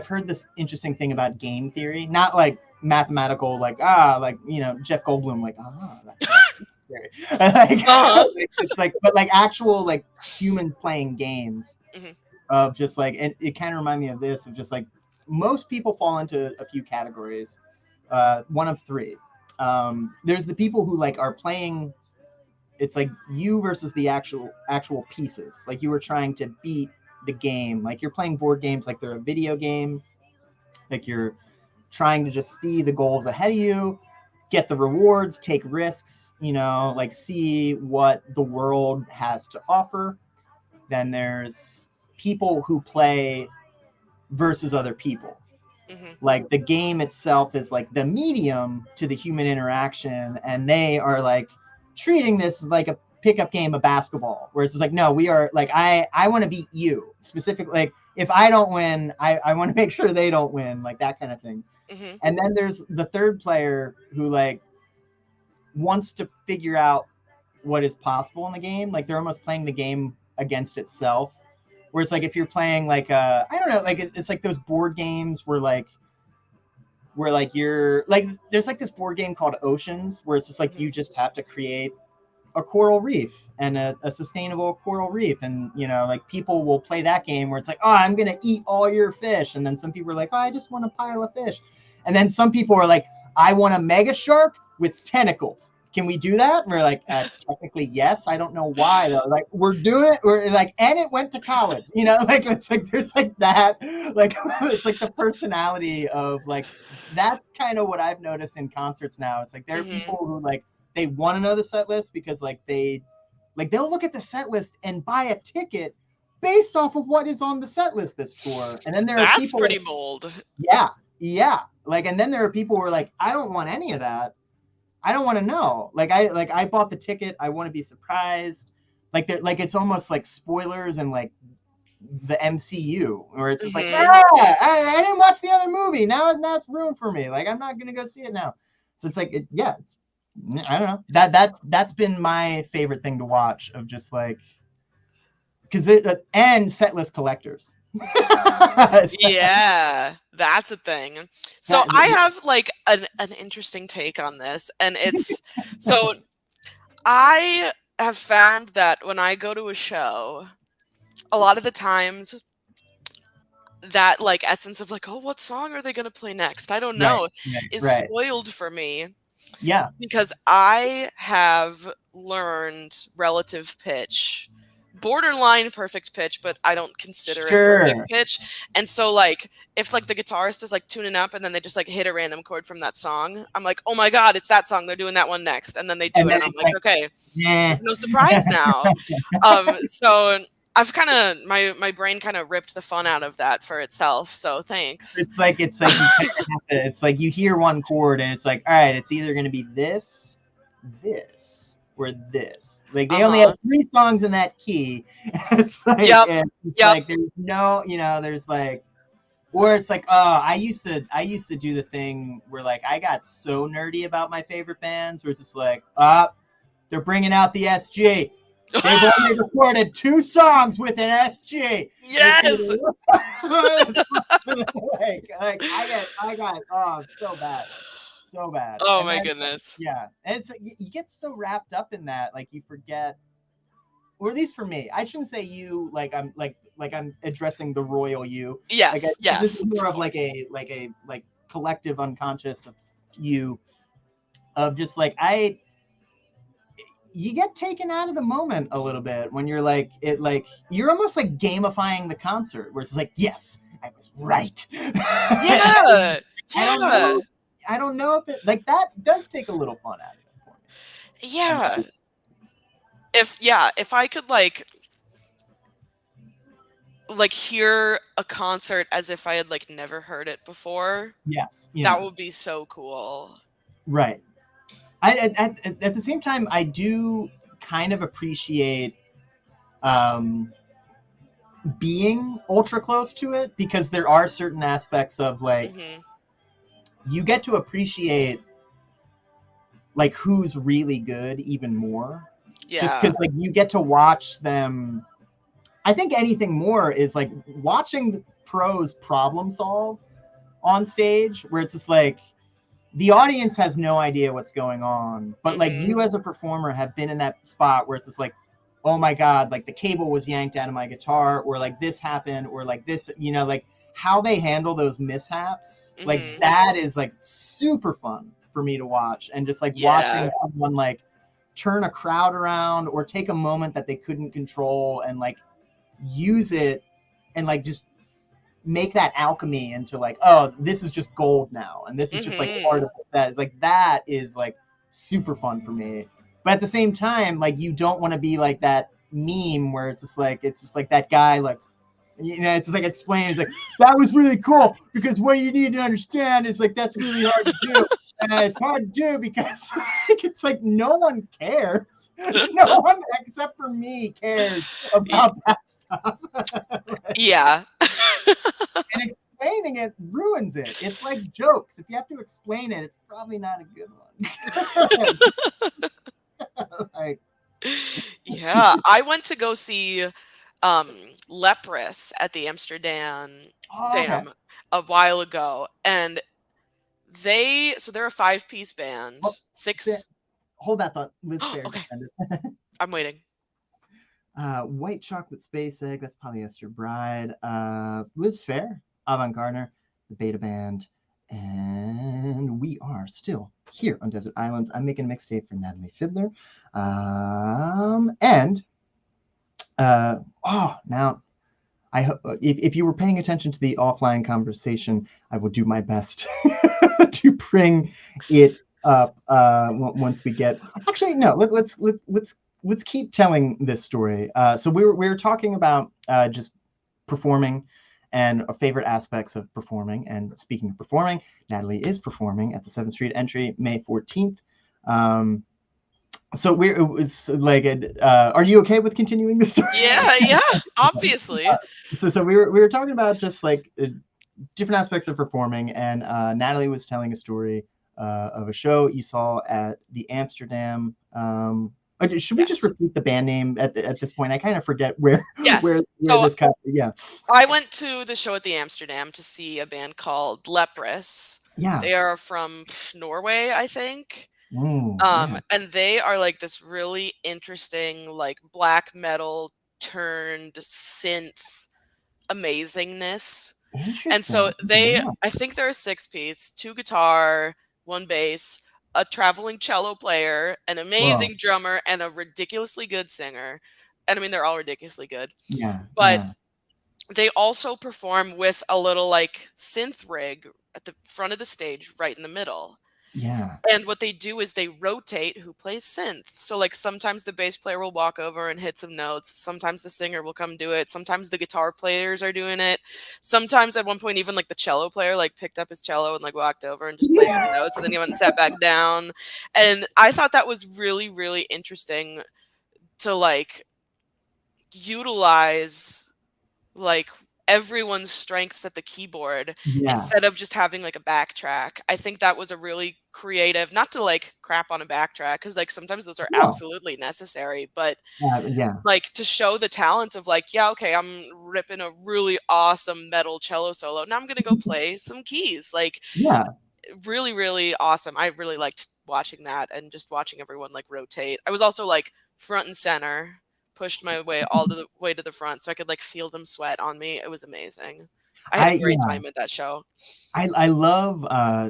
heard this interesting thing about game theory, not like mathematical, like Jeff Goldblum, like that's theory. It's like, but like actual like humans playing games of just like, and it kind of reminded me of this, of just like most people fall into a few categories, one of three. There's the people who like are playing. It's like you versus the actual pieces. Like you were trying to beat the game. Like you're playing board games like they're a video game. Like you're trying to just see the goals ahead of you, get the rewards, take risks, like see what the world has to offer. Then there's people who play versus other people. Like the game itself is like the medium to the human interaction, and they are like treating this like a pickup game of basketball, where it's just like, no, we are like, I want to beat you specifically. Like if I don't win, I want to make sure they don't win, like that kind of thing. And then there's the third player who like wants to figure out what is possible in the game. Like they're almost playing the game against itself, where it's like if you're playing like I don't know, like it's like those board games where you're like, there's like this board game called Oceans, where it's just like you just have to create a coral reef and a sustainable coral reef, and like people will play that game where it's like, oh, I'm gonna eat all your fish, and then some people are like, oh, I just want a pile of fish, and then some people are like, I want a mega shark with tentacles. Can we do that? And we're like, technically yes. I don't know why though. Like we're doing it. We're like, and it went to college. Like it's like there's like that. Like it's like the personality of like, that's kind of what I've noticed in concerts now. It's like there are people who like they want to know the set list because like they'll look at the set list and buy a ticket based off of what is on the set list this tour. And then there are people. That's pretty bold. Yeah. Like, and then there are people who are like, I don't want any of that. I don't want to know. Like I bought the ticket. I want to be surprised. Like it's almost like spoilers and like the MCU, where it's just like, I didn't watch the other movie. Now it's ruined for me. Like I'm not gonna go see it now. So it's like I don't know. That's been my favorite thing to watch, of just like, because and set list collectors. Yeah, that's a thing. So I have like an interesting take on this, and it's so I have found that when I go to a show, a lot of the times that like essence of like, oh, what song are they gonna play next? I don't Right, know, right, is right. spoiled for me Yeah, because I have learned relative pitch, borderline perfect pitch, but I don't consider it perfect sure. pitch. And so like if like the guitarist is like tuning up and then they just like hit a random chord from that song, I'm like, oh my god, it's that song. They're doing that one next, and then they do And it, then and I'm it's like, like, okay, yeah. there's no surprise now. So I've kind of my brain kind of ripped the fun out of that for itself. So thanks. It's like you kind of have to. It's like you hear one chord and it's like, all right, it's either going to be this, this, or this. Like Uh they only have huh. 3 songs in that key. Yep. It's Yep. like there's no, there's like, or it's like, oh, I used to do the thing where like I got so nerdy about my favorite bands, where it's just like, they're bringing out the SG. They've only recorded 2 songs with an SG. Yes. Like I got so bad, so bad. Oh And my then goodness. yeah, and it's you get so wrapped up in that, like you forget, or at least for me, I shouldn't say you, like I'm addressing the royal you. Like Yes. this is Yes. more Of of course. like collective unconscious of you, of just like you get taken out of the moment a little bit when you're like you're almost like gamifying the concert, where it's like, yes, I was right. Yeah. I don't Yeah. know. I don't know if it like that does take a little fun out of it for me. Yeah. And If I could like hear a concert as if I had like never heard it before, yes, that would be so cool. right. At the same time, I do kind of appreciate um, being ultra close to it, because there are certain aspects of like Mhm. you get to appreciate like who's really good even more, just Yeah. because like you get to watch them. I think anything more is like watching the pros problem solve on stage, where it's just like the audience has no idea what's going on, but like Mhm. you as a performer have been in that spot where it's just like, oh my god, like the cable was yanked out of my guitar, or like this happened, or like this, like how they handle those mishaps, like Mhm. that is like super fun for me to watch. And just like Yeah. watching someone like turn a crowd around, or take a moment that they couldn't control and like use it, and like just make that alchemy into like, oh, this is just gold now, and this is just like part Mhm. of the set. It's like that is like super fun for me. But at the same time, like you don't want to be like that meme where it's just like that guy, like, it's just like explaining, it's like, that was really cool, because what you need to understand is like that's really hard to do. And it's hard to do because it's like no one cares. No one except for me cares Y- about that stuff. Yeah. And explaining it ruins it. It's like jokes. If you have to explain it, it's probably not a good one. Like, Yeah. I went to go see um Leprous at the Amsterdam oh, okay. Dam a while ago, and they're a 5-piece band. Hold, Six. hold that thought. Liz Fair Okay. just ended. I'm waiting. White chocolate space egg. That's polyester bride. Liz Fair, Avant Garner, the Beta Band, and we are still here on Desert Islands. I'm making a mixtape for Natalie Fideler, and now I hope if you were paying attention to the offline conversation, I will do my best to bring it up once we get. Actually, no. Let's keep telling this story. So we were talking about just performing and our favorite aspects of performing. And speaking of performing, Natalie is performing at the 7th Street Entry May 14th. So it was like, are you okay with continuing the story? Yeah, yeah, obviously. So we were talking about just like different aspects of performing, and Natalie was telling a story of a show you saw at the Amsterdam. Should we just Yes. repeat the band name at this point? I kind of forget where Yes. where So this comes. Yeah, I went to the show at the Amsterdam to see a band called Leprous. yeah. They are from Norway, I think. Yeah. And they are like this really interesting, like black metal turned synth amazingness. And so Interesting. Yeah. I think they're a 6-piece, 2 guitar, 1 bass, a traveling cello player, an Whoa. amazing drummer, and a ridiculously good singer. And I mean, they're all ridiculously good. Yeah. But Yeah. they also perform with a little like synth rig at the front of the stage, right in the middle. Yeah. And what they do is they rotate who plays synth. So like sometimes the bass player will walk over and hit some notes. Sometimes the singer will come do it. Sometimes the guitar players are doing it. Sometimes at one point even like the cello player like picked up his cello and like walked over and just played some notes and then he went and sat back down. And I thought that was really, really interesting to like utilize like everyone's strengths at the keyboard instead Yes. of just having like a backtrack. I think that was a really creative, not to like crap on a backtrack because like sometimes those are No. absolutely necessary, but Yeah. like to show the talent of like, yeah, okay, I'm ripping a really awesome metal cello solo. Now I'm gonna go play some keys. Like Yeah. really, really awesome. I really liked watching that and just watching everyone like rotate. I was also like front and center, pushed my way all to the way to the front so I could like feel them sweat on me. It was amazing. I had a great Yeah. time at that show. I love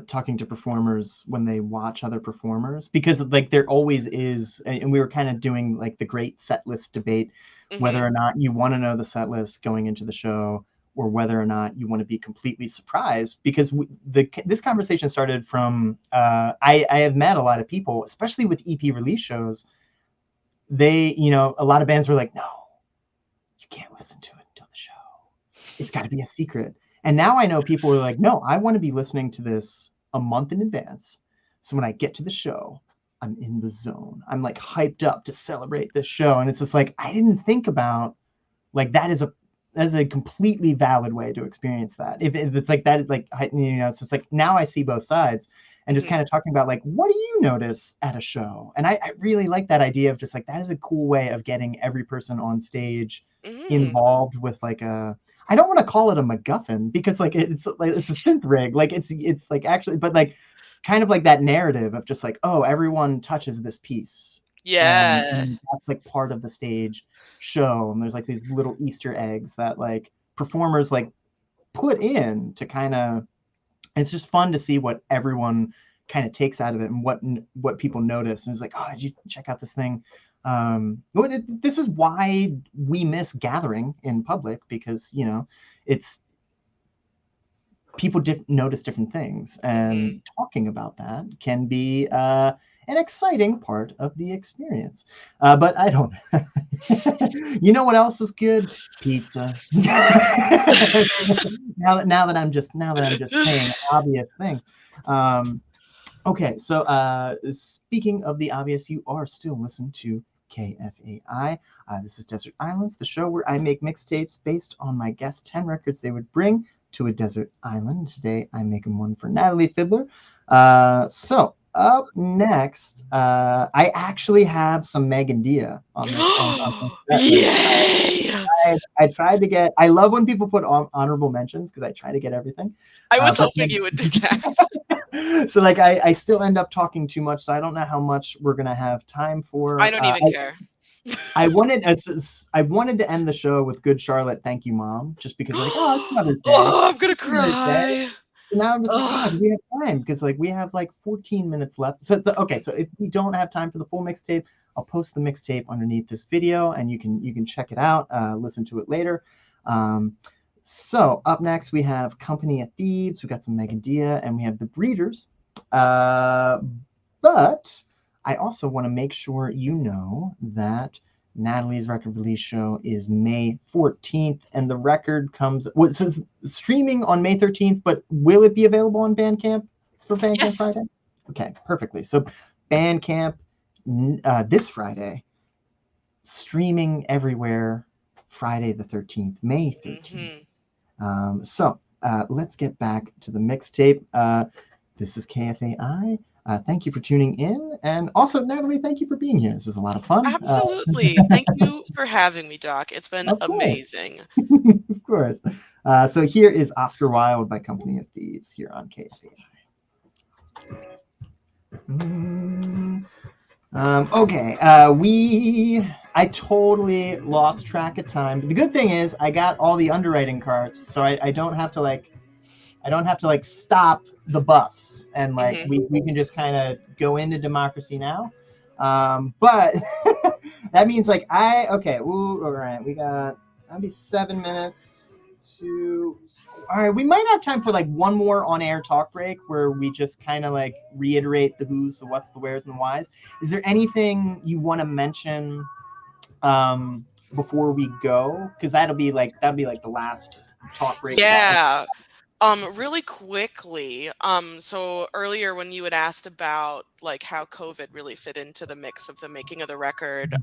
talking to performers when they watch other performers because like there always is, and we were kind of doing like the great set list debate, whether Hmm. or not you want to know the set list going into the show or whether or not you want to be completely surprised because this conversation started from I have met a lot of people, especially with EP release shows. A lot of bands were like, no, you can't listen to it until the show. It's got to be a secret. And now I know people are like, no, I want to be listening to this a month in advance. So when I get to the show, I'm in the zone. I'm like hyped up to celebrate this show. And it's just like, I didn't think about like that is a completely valid way to experience that. If it's like that, it's like, it's just like now I see both sides and just Hmm. kind of talking about like, what do you notice at a show? And I really like that idea of just like, that is a cool way of getting every person on stage Hmm. involved with like I don't want to call it a MacGuffin because like it's a synth rig, like it's like actually, but like kind of like that narrative of just like, oh, everyone touches this piece, Yeah. and that's like part of the stage show, and there's like these little Easter eggs that like performers like put in to kind of. It's just fun to see what everyone kind of takes out of it and what people notice. And it's like, oh, did you check out this thing? This is why we miss gathering in public because it's people notice different things, Hmm. and talking about that can be an exciting part of the experience. But I don't. What else is good? Pizza. now that I'm just saying obvious things. Um, Okay, so speaking of the obvious, you are still listening to KFAI. This is Desert Islands, the show where I make mixtapes based on my guests' 10 records they would bring to a desert island. Today, I'm making one for Natalie Fideler. So up next, I actually have some Megan Dia on this on set list. Yay! I tried to get. I love when people put honorable mentions because I try to get everything. I was But hoping you would do that. so like I still end up talking too much, so I don't know how much we're gonna have time I for. don't even care. I wanted to end the show with "Good Charlotte, Thank You, Mom," just because like, oh, it's Mother's Day. Oh, I'm gonna It's Mother's Day. cry. So now I'm just like, oh, Oh, do we have time? Because like we have like 14 minutes left. So okay, so if we don't have time for the full mixtape, I'll post the mixtape underneath this video, and you can check it out, listen to it later. So up next we have Company of Thieves. We got some Megan Dia, and we have the Breeders. Uh, but I also want to make sure you know that Natalie's record release show is May 14th, and the record comes. Well, it says streaming on May 13th, but will it be available on Bandcamp for Bandcamp yes. Friday? Okay, perfectly. So Bandcamp this Friday, streaming everywhere. Friday the 13th, May 13th. Hmm. Let's get back to the mixtape. This is KFAI. Thank you for tuning in. And also, Natalie, thank you for being here. This is a lot of fun. Absolutely. Thank you for having me, Doc. It's been Of course. amazing. Of course. So here is Oscar Wilde by Company of Thieves here on KFAI. Okay. I totally lost track of time. But the good thing is I got all the underwriting cards, so I don't have to stop the bus and Mm-hmm. we can just kind of go into democracy now. But that means okay, ooh, all right, that'll be 7 minutes to. All right, we might have time for one more on-air talk break where we just kind of reiterate the who's, the what's, the where's, and the why's. Is there anything you want to mention before we go? Because that'll be the last talk break. Yeah. Really quickly, so earlier when you had asked about how COVID really fit into the mix of the making of the record,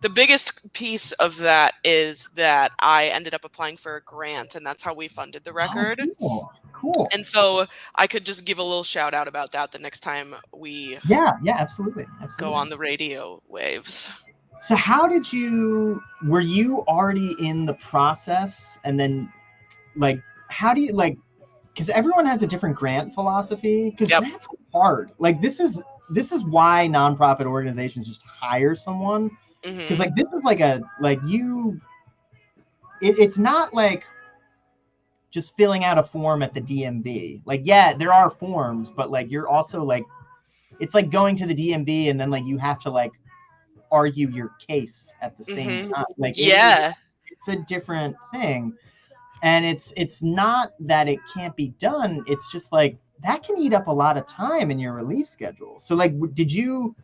the biggest piece of that is that I ended up applying for a grant, and that's how we funded the record. Oh, cool. And so I could just give a little shout out about that the next time we Yeah, absolutely. go on the radio waves. So were you already in the process, and then how do you because everyone has a different grant philosophy, because Yep. grants are hard. This is why nonprofit organizations just hire someone, because this is it's not just filling out a form at the DMV. Yeah, there are forms, but you're also it's like going to the DMV and then you have to argue your case at the same time. It's a different thing. And it's not that it can't be done. It's just that can eat up a lot of time in your release schedule. So did you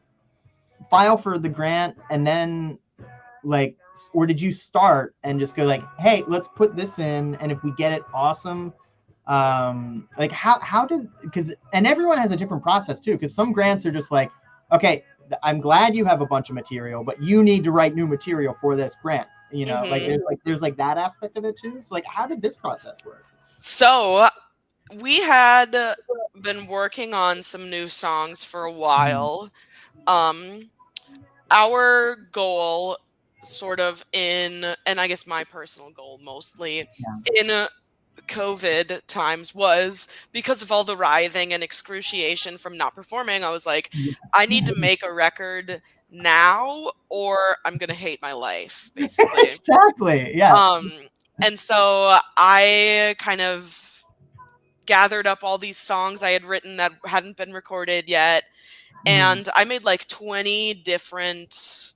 file for the grant and then or did you start and just go hey, let's put this in, and if we get it, awesome. How did, because, and everyone has a different process too, because some grants are just okay, I'm glad you have a bunch of material, but you need to write new material for this grant. There's that aspect of it too. So how did this process work? So we had been working on some new songs for a while. Our goal sort of and I guess my personal goal mostly in COVID times was, because of all the writhing and excruciation from not performing, I was like, I need to make a record now or I'm going to hate my life, basically. Exactly. Yeah. And so I kind of gathered up all these songs I had written that hadn't been recorded yet. And I made 20 different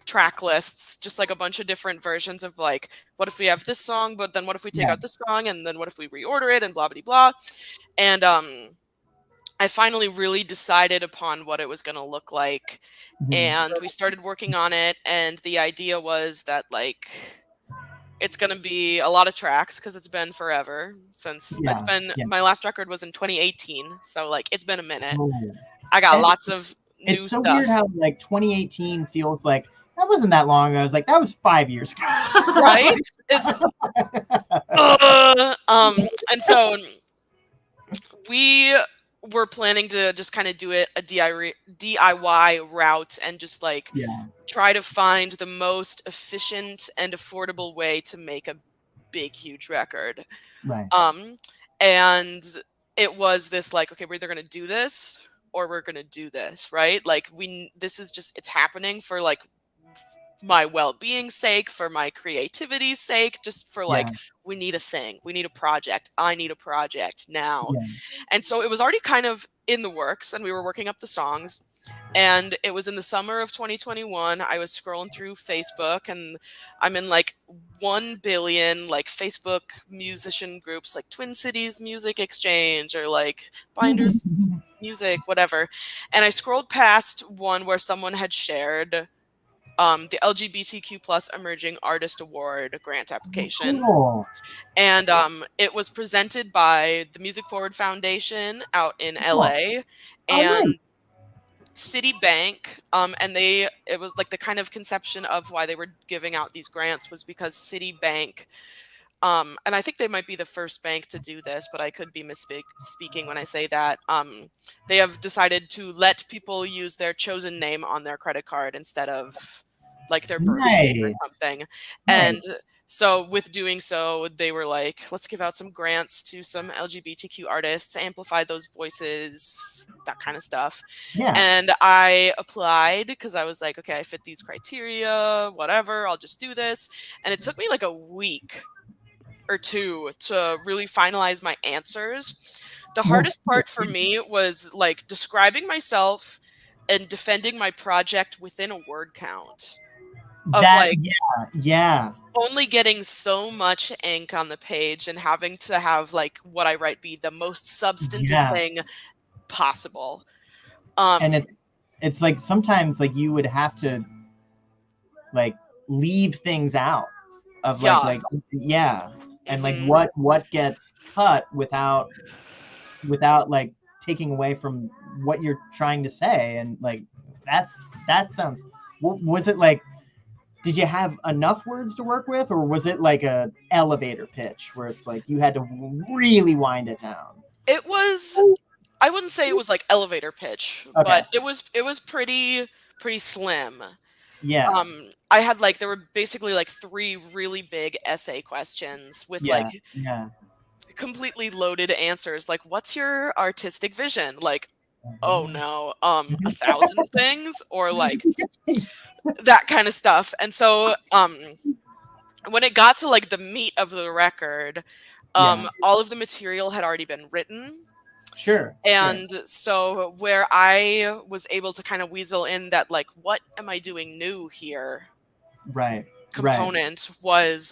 track lists, just a bunch of different versions of what if we have this song, but then what if we take out this song, and then what if we reorder it, and blah blah blah. And I finally really decided upon what it was going to look like, and we started working on it. And the idea was that it's going to be a lot of tracks, because it's been forever since my last record was in 2018, so it's been a minute. I got lots of new stuff. It's so weird how 2018 feels like that wasn't that long ago. I was that was 5 years ago. Right? And so we were planning to just kind of do it a DIY route and just try to find the most efficient and affordable way to make a big, huge record. Right. And it was this okay, we're either going to do this or we're going to do this, right? This is just, it's happening for my well-being's sake, for my creativity's sake, just for we need a thing, we need a project, I need a project now. And so it was already kind of in the works, and we were working up the songs. And it was in the summer of 2021. I was scrolling through Facebook, and I'm in 1 billion Facebook musician groups, Twin Cities Music Exchange or Binders Music, whatever. And I scrolled past one where someone had shared the LGBTQ plus Emerging Artist Award grant application. Cool. And it was presented by the Music Forward Foundation out in LA and Citibank. And it was the kind of conception of why they were giving out these grants was because Citibank, and I think they might be the first bank to do this, but I could be misspeaking when I say that. They have decided to let people use their chosen name on their credit card instead of their birth name or something. And So with doing so, they were like, let's give out some grants to some LGBTQ artists, amplify those voices, that kind of stuff. Yeah. And I applied because I was like, okay, I fit these criteria, whatever, I'll just do this. And it took me like a week or two to really finalize my answers. The hardest part for me was like describing myself and defending my project within a word count of That, like yeah. only getting so much ink on the page and having to have like what I write be the most substantive thing Yes. possible. And it's like sometimes like you would have to like leave things out of Yeah. yeah. And like Mhm. what gets cut without like taking away from what you're trying to say. And like that sounds, was it like, did you have enough words to work with, or was it like a elevator pitch where it's like you had to really wind it down? It was, I wouldn't say it was like elevator pitch, Okay. but it was pretty slim. Yeah. I had like, there were basically like 3 really big essay questions with like Yeah. completely loaded answers. Like, what's your artistic vision? Like, oh no, 1,000 things, or like that kind of stuff. And so, when it got to like the meat of the record, Yeah. all of the material had already been written. Sure. And so where I was able to kind of weasel in that, like, what am I doing new here? Right. Component was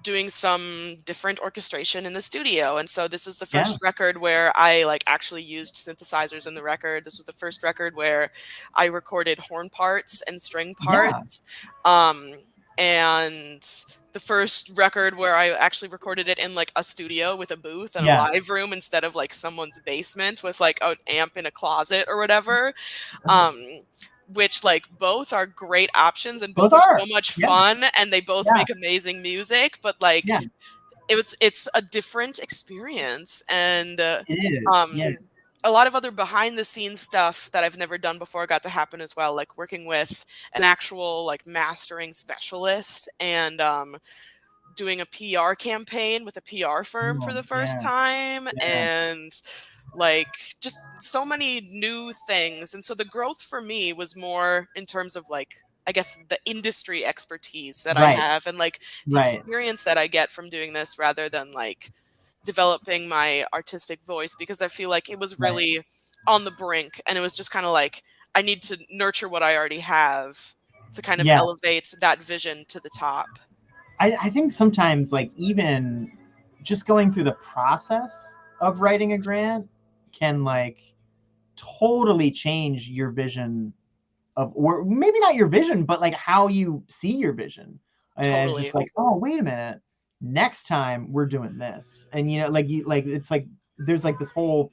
doing some different orchestration in the studio. And so this is the first record where I like actually used synthesizers in the record. This was the first record where I recorded horn parts and string parts. And the first record where I actually recorded it in like a studio with a booth and a live room instead of like someone's basement with like an amp in a closet or whatever. Which like both are great options and both are so much fun and they both make amazing music, but like it's a different experience. And it is. A lot of other behind the scenes stuff that I've never done before got to happen as well, like working with an actual like mastering specialist and doing a PR campaign with a PR firm for the first time, and like just so many new things. And so the growth for me was more in terms of like, I guess, the industry expertise that I have and like the experience that I get from doing this rather than like developing my artistic voice, because I feel like it was really on the brink and it was just kind of like I need to nurture what I already have to kind of elevate that vision to the top. I think sometimes like even just going through the process of writing a grant can like totally change your vision of, or maybe not your vision, but like how you see your vision. And just like, oh, wait a minute, next time we're doing this. And you know, like it's like there's like this whole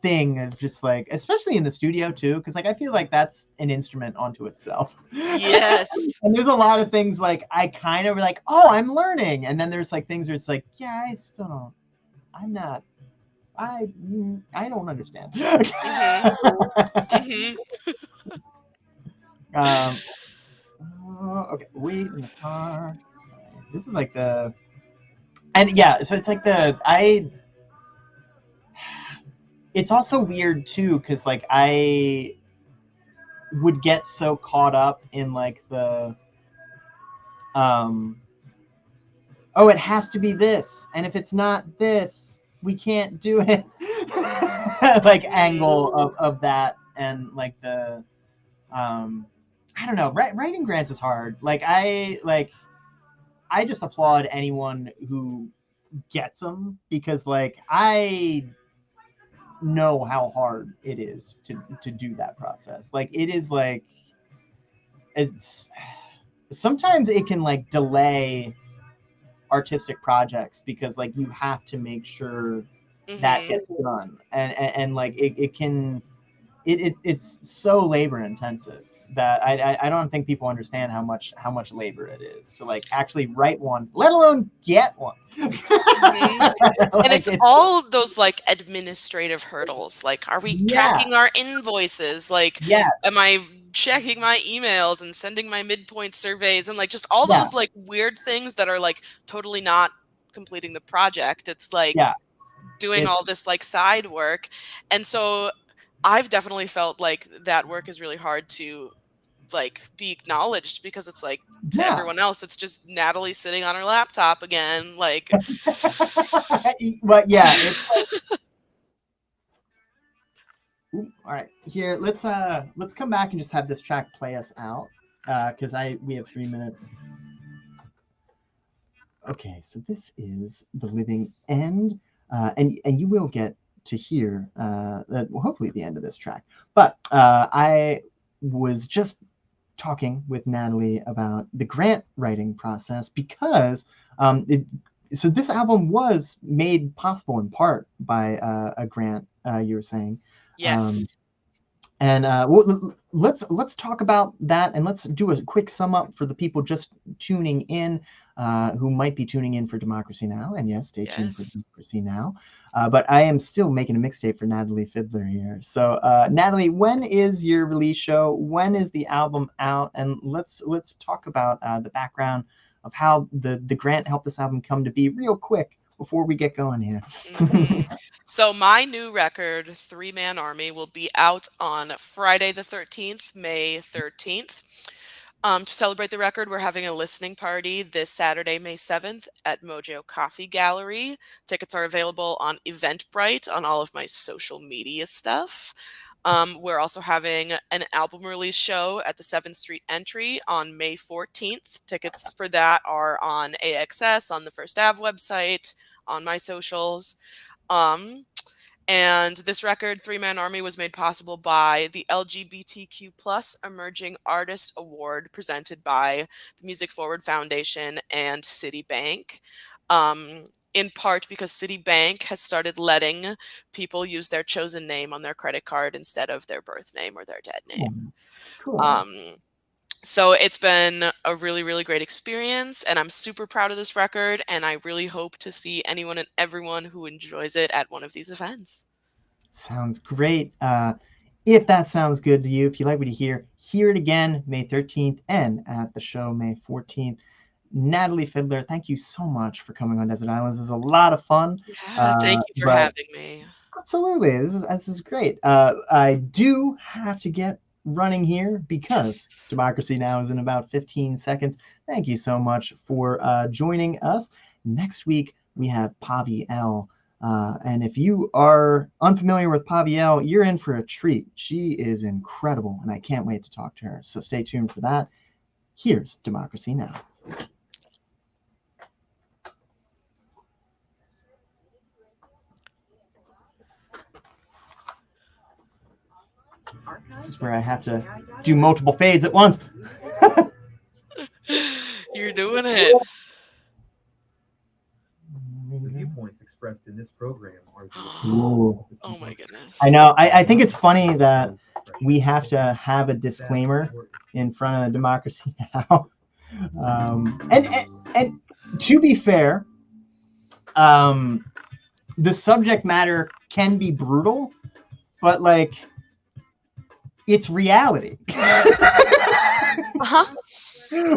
thing of just like, especially in the studio too, because like I feel like that's an instrument onto itself. Yes. And there's a lot of things like I kind of like, oh, I'm learning, and then there's like things where it's like, yeah, I still don't, I'm not, I don't understand. Okay, wait in the car. Sorry. This is like the, and yeah, so it's like it's also weird too, because like I would get so caught up in like the oh, it has to be this, and if it's not this, we can't do it. Like angle of that, and like the I don't know, writing grants is hard. Like I just applaud anyone who gets them, because like I know how hard it is to do that process. Like it is like, it's sometimes it can like delay artistic projects because like you have to make sure that gets done, and like it can it's so labor intensive that I don't think people understand how much labor it is to like actually write one, let alone get one. Like, and it's all those like administrative hurdles. Like, are we tracking our invoices? Like, am I checking my emails and sending my midpoint surveys and like just all Yeah. those like weird things that are like totally not completing the project. It's like Yeah. doing all this like side work. And so I've definitely felt like that work is really hard to like be acknowledged, because it's like to Yeah. everyone else it's just Natalie sitting on her laptop again, like But yeah, it's like, all right, here let's come back and just have this track play us out, because we have 3 minutes. Okay, so this is The Living End, and you will get to hear hopefully at the end of this track. But I was just talking with Natalie about the grant writing process, because so this album was made possible in part by a grant, you were saying. yes. And let's talk about that, and let's do a quick sum up for the people just tuning in, who might be tuning in for Democracy Now! And yes, stay tuned for Democracy Now! But I am still making a mixtape for Natalie Fideler here. So Natalie, when is your release show? When is the album out? And let's talk about the background of how the grant helped this album come to be real quick before we get going here. So my new record, 3-Man Army, will be out on Friday the 13th, May 13th. To celebrate the record, we're having a listening party this Saturday, May 7th at Mojo Coffee Gallery. Tickets are available on Eventbrite on all of my social media stuff. We're also having an album release show at the 7th Street Entry on May 14th. Tickets for that are on AXS, on the First Ave website, on my socials. And this record, 3-Man Army, was made possible by the LGBTQ Plus Emerging Artist Award presented by the Music Forward Foundation and Citibank. In part because Citibank has started letting people use their chosen name on their credit card instead of their birth name or their dead name. Cool. So it's been a really, really great experience, and I'm super proud of this record, and I really hope to see anyone and everyone who enjoys it at one of these events. Sounds great. If that sounds good to you, if you like what you hear it again May 13th and at the show May 14th. Natalie Fideler, thank you so much for coming on Desert Islands. This is a lot of fun. Yeah, thank you for having me. Absolutely. This is great. I do have to get running here because Democracy Now! Is in about 15 seconds. Thank you so much for joining us. Next week, we have Pavi L. And if you are unfamiliar with Pavi L, you're in for a treat. She is incredible, and I can't wait to talk to her. So stay tuned for that. Here's Democracy Now! This is where I have to do multiple fades at once. You're doing it. The viewpoints expressed in this program are oh my goodness. I know. I think it's funny that we have to have a disclaimer in front of Democracy Now! And to be fair, the subject matter can be brutal, but like, it's reality.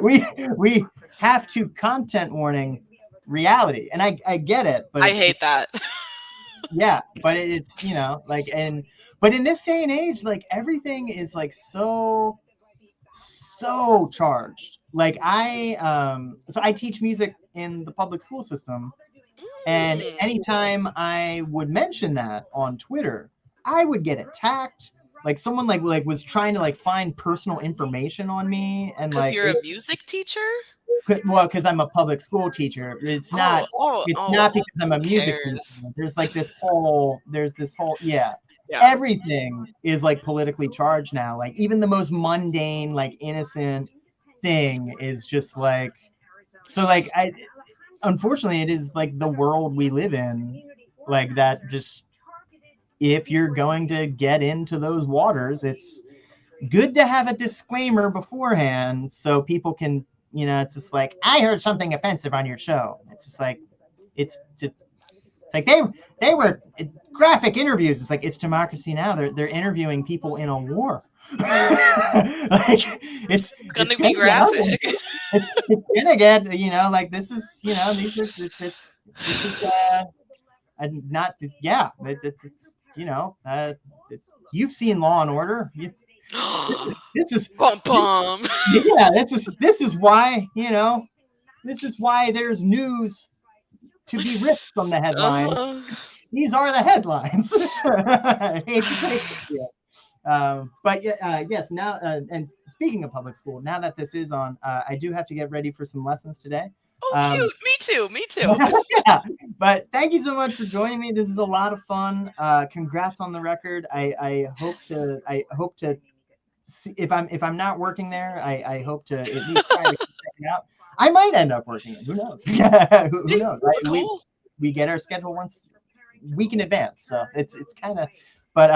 We have to content warning reality, and I get it, but I hate that. Yeah, but it's, you know, like, but in this day and age, like, everything is like so charged. Like so I teach music in the public school system, and anytime I would mention that on Twitter, I would get attacked. Like someone like was trying to like find personal information on me, and like, you're a music teacher. Well, because I'm a public school teacher. It's not. It's not because I'm a music teacher. There's this whole. Yeah. Everything is like politically charged now. Like even the most mundane, like innocent thing is just like. So like unfortunately, it is like the world we live in. Like that just. If you're going to get into those waters, it's good to have a disclaimer beforehand so people can, you know, it's just like, I heard something offensive on your show. It's just like, it's like they were graphic interviews. It's like, it's Democracy Now! They're interviewing people in a war. Like it's gonna be graphic. It's gonna get, like this is, these are this is not yeah. It's you've seen Law and Order. This is Bum bum. yeah. This is why this is why there's news to be ripped from the headlines. These are the headlines. But yes, now, and speaking of public school, now that this is on, I do have to get ready for some lessons today. Oh, cute. Me too. Yeah, but thank you so much for joining me. This is a lot of fun. Congrats on the record. I hope to see, if I'm not working there, I hope to at least try to check it out. I might end up working it. Who knows? Who knows? Cool. We get our schedule once week in advance, so it's kind of. But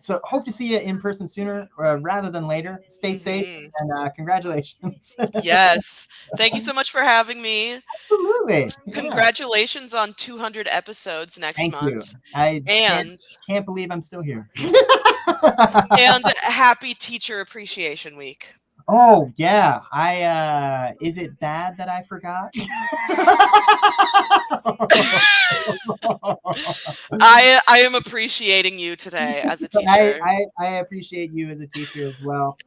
so hope to see you in person sooner rather than later. Stay safe, and congratulations. Yes, thank you so much for having me. Absolutely. Congratulations on 200 episodes next month. Thank you. I can't believe I'm still here. And happy Teacher Appreciation Week. Oh yeah, is it bad that I forgot? I am appreciating you today as a teacher. I appreciate you as a teacher as well.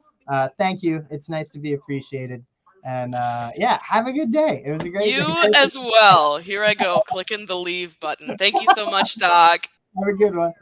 Thank you. It's nice to be appreciated. And have a good day. It was a great day. As well. Here I go, clicking the leave button. Thank you so much, Doc. Have a good one.